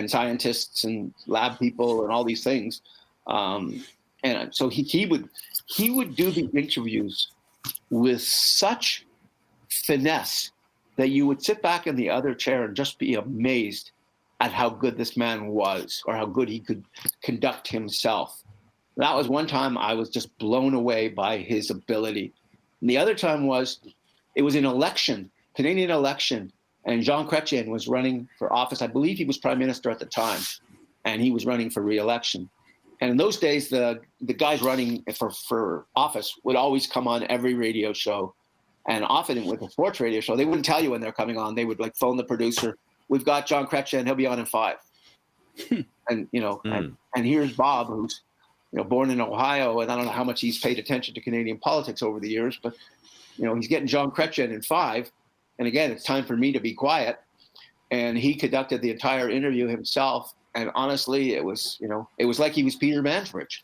S3: scientists and lab people and all these things. And so he would do the interviews with such finesse that you would sit back in the other chair and just be amazed at how good this man was or how good he could conduct himself. That was one time I was just blown away by his ability. And the other time it was an election, Canadian election, and Jean Chrétien was running for office. I believe he was prime minister at the time, and he was running for re-election. And in those days, the guys running for office would always come on every radio show. And often with a sports radio show, they wouldn't tell you when they're coming on. They would phone the producer, we've got Jean Chrétien, he'll be on in 5. And, and here's Bob, who's, born in Ohio, and I don't know how much he's paid attention to Canadian politics over the years, but, he's getting Jean Chrétien in 5. And again, it's time for me to be quiet. And he conducted the entire interview himself. And honestly, it was like he was Peter Mansbridge.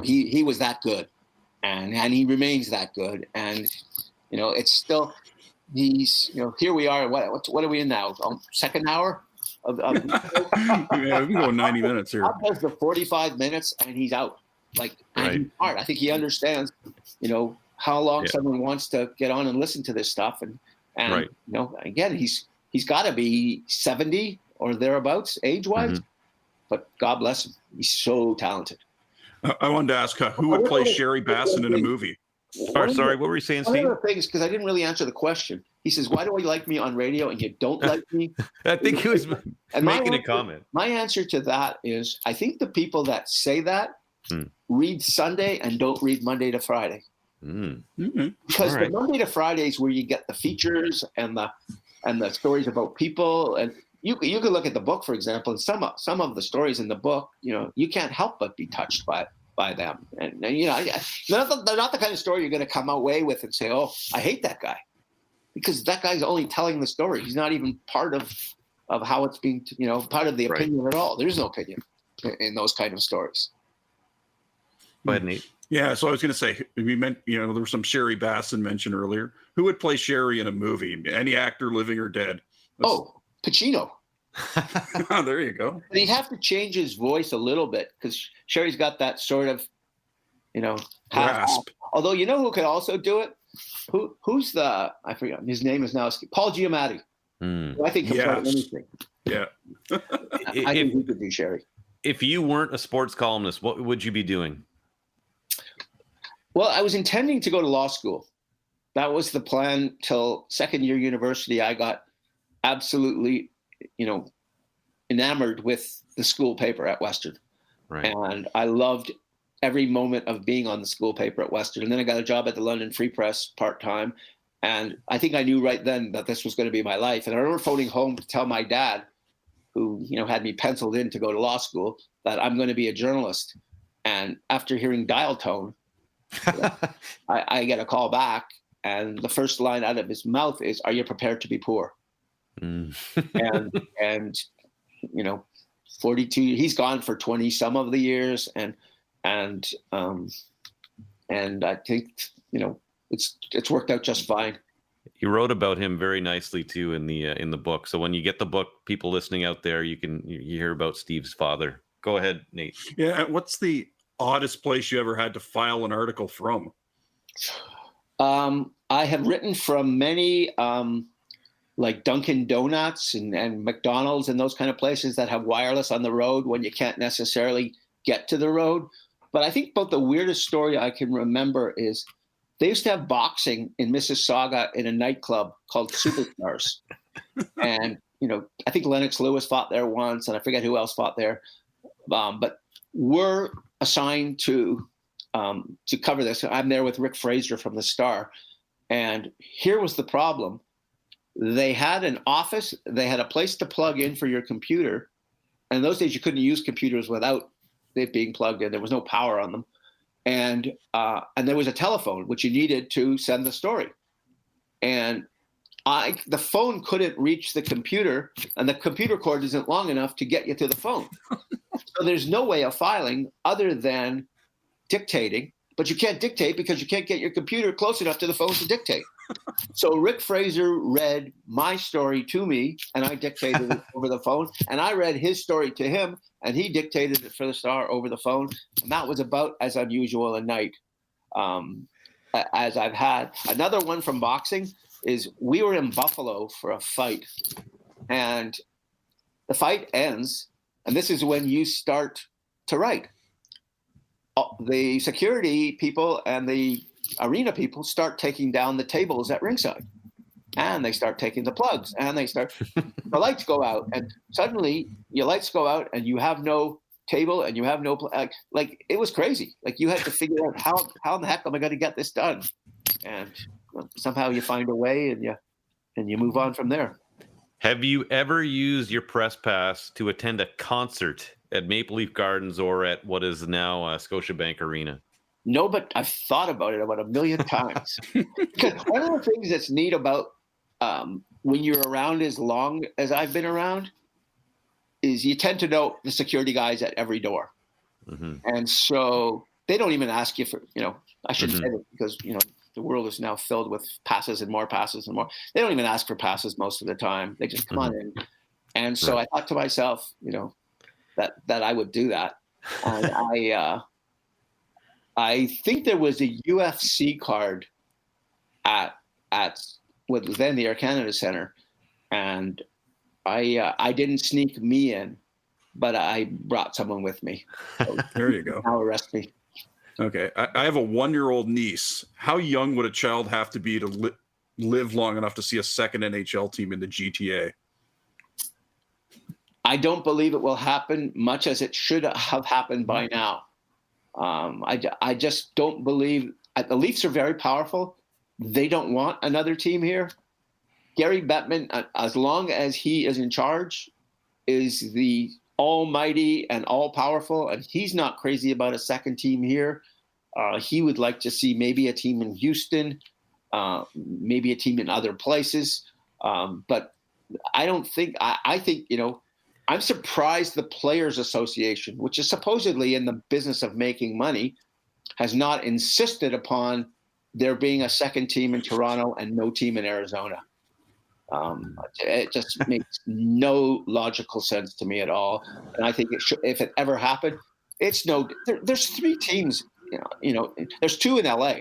S3: He was that good. And he remains that good. And, it's still, he's, here we are. What are we in now? Second hour?
S2: Yeah, we can go 90 minutes here.
S3: Bob does the 45 minutes and he's out.
S1: Right.
S3: He's smart. I think he understands, how long someone wants to get on and listen to this stuff. And
S1: right.
S3: Again, he's got to be 70 or thereabouts age-wise. Mm-hmm. But God bless him. He's so talented.
S2: I wanted to ask who would play Sherry Bassin in a movie?
S1: Sorry, what were you saying, Steve?
S3: One of the things, because I didn't really answer the question. He says, why do you like me on radio and you don't like me?
S1: I think he was making a comment.
S3: My answer to that is, I think the people that say that read Sunday and don't read Monday to Friday. Because the Monday to Fridays where you get the features and the stories about people, and you can look at the book, for example, and some of the stories in the book, you can't help but be touched by them. And they're not the kind of story you're going to come away with and say, oh, I hate that guy, because that guy's only telling the story. He's not even part of how it's being, part of the opinion at all. There's no opinion in those kind of stories.
S1: Go ahead, Nate.
S2: Yeah, so I was going to say, we meant, there was some Sherry Basson mentioned earlier. Who would play Sherry in a movie? Any actor, living or dead?
S3: Pacino.
S2: Oh, there you go.
S3: And he'd have to change his voice a little bit, because Sherry's got that sort of,
S2: grasp.
S3: Although, who could also do it? Who's I forget, his name is now Paul Giamatti. I think he'll play anything.
S2: Yeah.
S3: I think he could do Sherry.
S1: If you weren't a sports columnist, what would you be doing?
S3: Well, I was intending to go to law school. That was the plan till second year university. I got absolutely, enamored with the school paper at Western.
S1: Right.
S3: And I loved every moment of being on the school paper at Western. And then I got a job at the London Free Press part-time. And I think I knew right then that this was going to be my life. And I remember phoning home to tell my dad, who, had me penciled in to go to law school, that I'm going to be a journalist. And after hearing dial tone, I get a call back, and the first line out of his mouth is, "Are you prepared to be poor?" and 42. He's gone for 20 some of the years, and I think it's worked out just fine.
S1: You wrote about him very nicely too in the book. So when you get the book, people listening out there, you hear about Steve's father. Go ahead, Nate.
S2: Yeah, what's the oddest place you ever had to file an article from?
S3: I have written from many, like Dunkin' Donuts and McDonald's and those kind of places that have wireless on the road when you can't necessarily get to the road. But I think about the weirdest story I can remember is they used to have boxing in Mississauga in a nightclub called Superstars. And, I think Lennox Lewis fought there once, and I forget who else fought there. But we're assigned to cover this. I'm there with Rick Fraser from the Star. And here was the problem. They had an office. They had a place to plug in for your computer. And in those days, you couldn't use computers without it being plugged in. There was no power on them. And there was a telephone, which you needed to send the story. And the phone couldn't reach the computer, and the computer cord isn't long enough to get you to the phone. So there's no way of filing other than dictating, but you can't dictate because you can't get your computer close enough to the phone to dictate. So Rick Fraser read my story to me, and I dictated it over the phone, and I read his story to him, and he dictated it for the Star over the phone. And that was about as unusual a night as I've had. Another one from boxing is we were in Buffalo for a fight, and the fight ends, and this is when you start to write. The security people and the arena people start taking down the tables at ringside, and they start taking the plugs, and the lights go out, and suddenly your lights go out, and you have no table, and you have no like it was crazy. Like you had to figure out how in the heck am I going to get this done, and somehow you find a way, and you move on from there.
S1: Have you ever used your press pass to attend a concert at Maple Leaf Gardens or at what is now Scotiabank Arena?
S3: No, but I've thought about it about a million times. Because one of the things that's neat about when you're around as long as I've been around is you tend to know the security guys at every door. Mm-hmm. And so they don't even ask you for, I shouldn't say it because, the world is now filled with passes and more passes and more. They don't even ask for passes most of the time. They just come on in. And so I thought to myself, that I would do that. And I think there was a UFC card at what was then the Air Canada Centre, and I didn't sneak me in, but I brought someone with me. So
S2: there you go.
S3: Now arrest me.
S2: Okay, I have a 1-year-old niece. How young would a child have to be to live long enough to see a second NHL team in the GTA?
S3: I don't believe it will happen much as it should have happened by now. I just don't believe the Leafs are very powerful. They don't want another team here. Gary Bettman, as long as he is in charge, is the almighty and all-powerful, and he's not crazy about a second team here. He would like to see maybe a team in Houston, maybe a team in other places. But I don't think – I think, I'm surprised the Players Association, which is supposedly in the business of making money, has not insisted upon there being a second team in Toronto and no team in Arizona. It just makes no logical sense to me at all. And I think if it ever happened, there's 3 teams, there's 2 in LA.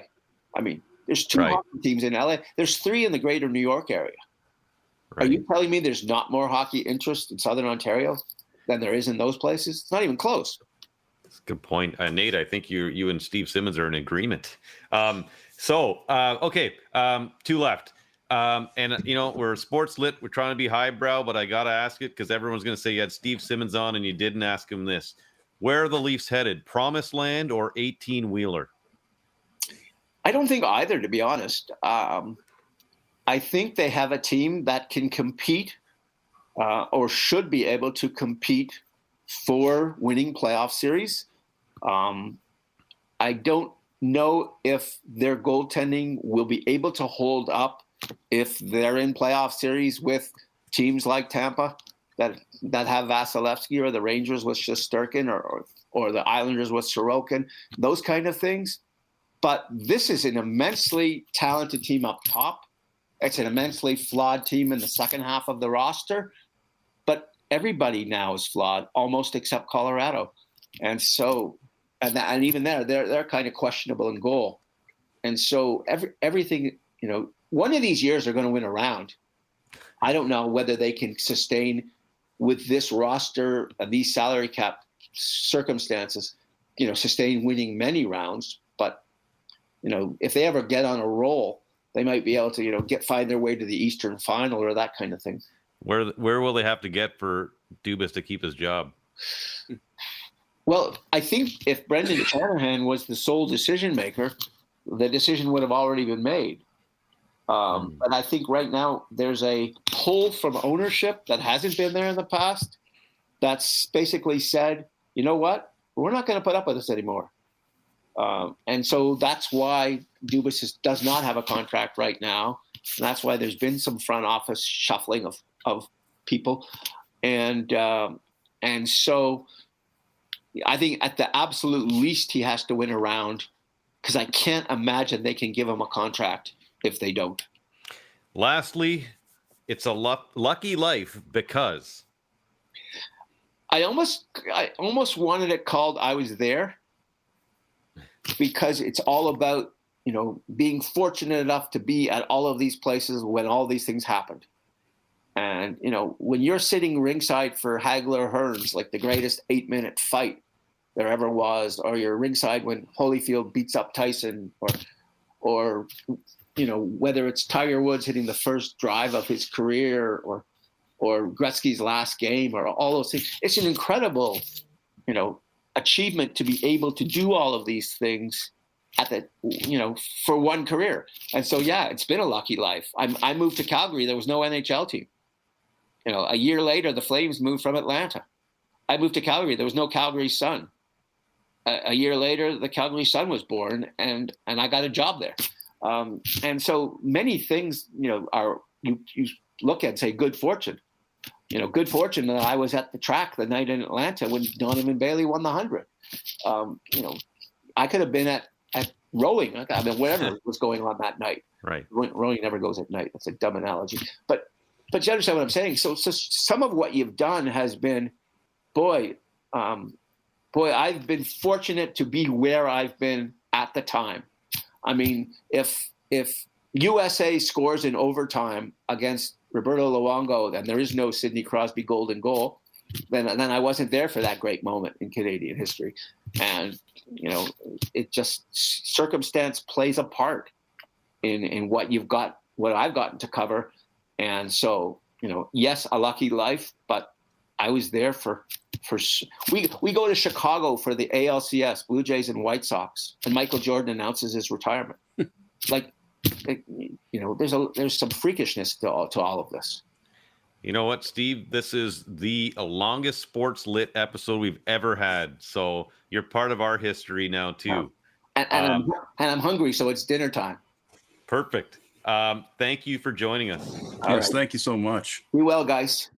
S3: I mean, there's 2 hockey teams in LA. There's 3 in the greater New York area. Right. Are you telling me there's not more hockey interest in Southern Ontario than there is in those places? It's not even close.
S1: That's a good point. Nate, I think you and Steve Simmons are in agreement. Okay, 2 left. And we're SportsLit. We're trying to be highbrow, but I got to ask it because everyone's going to say you had Steve Simmons on and you didn't ask him this. Where are the Leafs headed? Promised Land or 18-wheeler?
S3: I don't think either, to be honest. I think they have a team that can compete or should be able to compete for winning playoff series. I don't know if their goaltending will be able to hold up if they're in playoff series with teams like Tampa that have Vasilevsky, or the Rangers with Shesterkin, or the Islanders with Sorokin, those kind of things. But this is an immensely talented team up top. It's an immensely flawed team in the second half of the roster. But everybody now is flawed, almost except Colorado. And so, and even there, they're kind of questionable in goal. And so everything, one of these years they're going to win a round. I don't know whether they can sustain with this roster and these salary cap circumstances, sustain winning many rounds. But, if they ever get on a roll, they might be able to, find their way to the Eastern Final or that kind of thing.
S1: Where will they have to get for Dubas to keep his job?
S3: Well, I think if Brendan Shanahan was the sole decision maker, the decision would have already been made. But I think right now there's a pull from ownership that hasn't been there in the past that's basically said, you know what, we're not going to put up with this anymore. And so that's why Dubas does not have a contract right now. And that's why there's been some front office shuffling of people. And so I think at the absolute least he has to win a round, because I can't imagine they can give him a contract if they don't.
S1: Lastly, it's a lucky life because
S3: I almost wanted it called I Was There, because it's all about, being fortunate enough to be at all of these places when all these things happened. And, when you're sitting ringside for Hagler Hearns, like the greatest 8-minute fight there ever was, or you're ringside when Holyfield beats up Tyson, or whether it's Tiger Woods hitting the first drive of his career, or Gretzky's last game, or all those things. It's an incredible, achievement to be able to do all of these things for one career. And so, yeah, it's been a lucky life. I moved to Calgary. There was no NHL team. A year later, the Flames moved from Atlanta. I moved to Calgary. There was no Calgary Sun. A year later, the Calgary Sun was born, and I got a job there. And so many things, are you look at and say good fortune. Good fortune that I was at the track the night in Atlanta when Donovan Bailey won the 100. I could have been at rowing. Whatever was going on that night.
S1: Right.
S3: Rowing never goes at night. That's a dumb analogy. But you understand what I'm saying? So some of what you've done has been, boy, I've been fortunate to be where I've been at the time. I mean, if USA scores in overtime against Roberto Luongo and there is no Sidney Crosby golden goal, then I wasn't there for that great moment in Canadian history. And, it just, circumstance plays a part in what I've gotten to cover. And so, yes, a lucky life, but I was there for we go to Chicago for the ALCS, Blue Jays and White Sox, and Michael Jordan announces his retirement. There's some freakishness to all of this.
S1: You know what, Steve? This is the longest Sports Lit episode we've ever had. So you're part of our history now too.
S3: And I'm hungry, so it's dinner time.
S1: Perfect. Thank you for joining us.
S2: Yes, thank you so much.
S3: Be well, guys.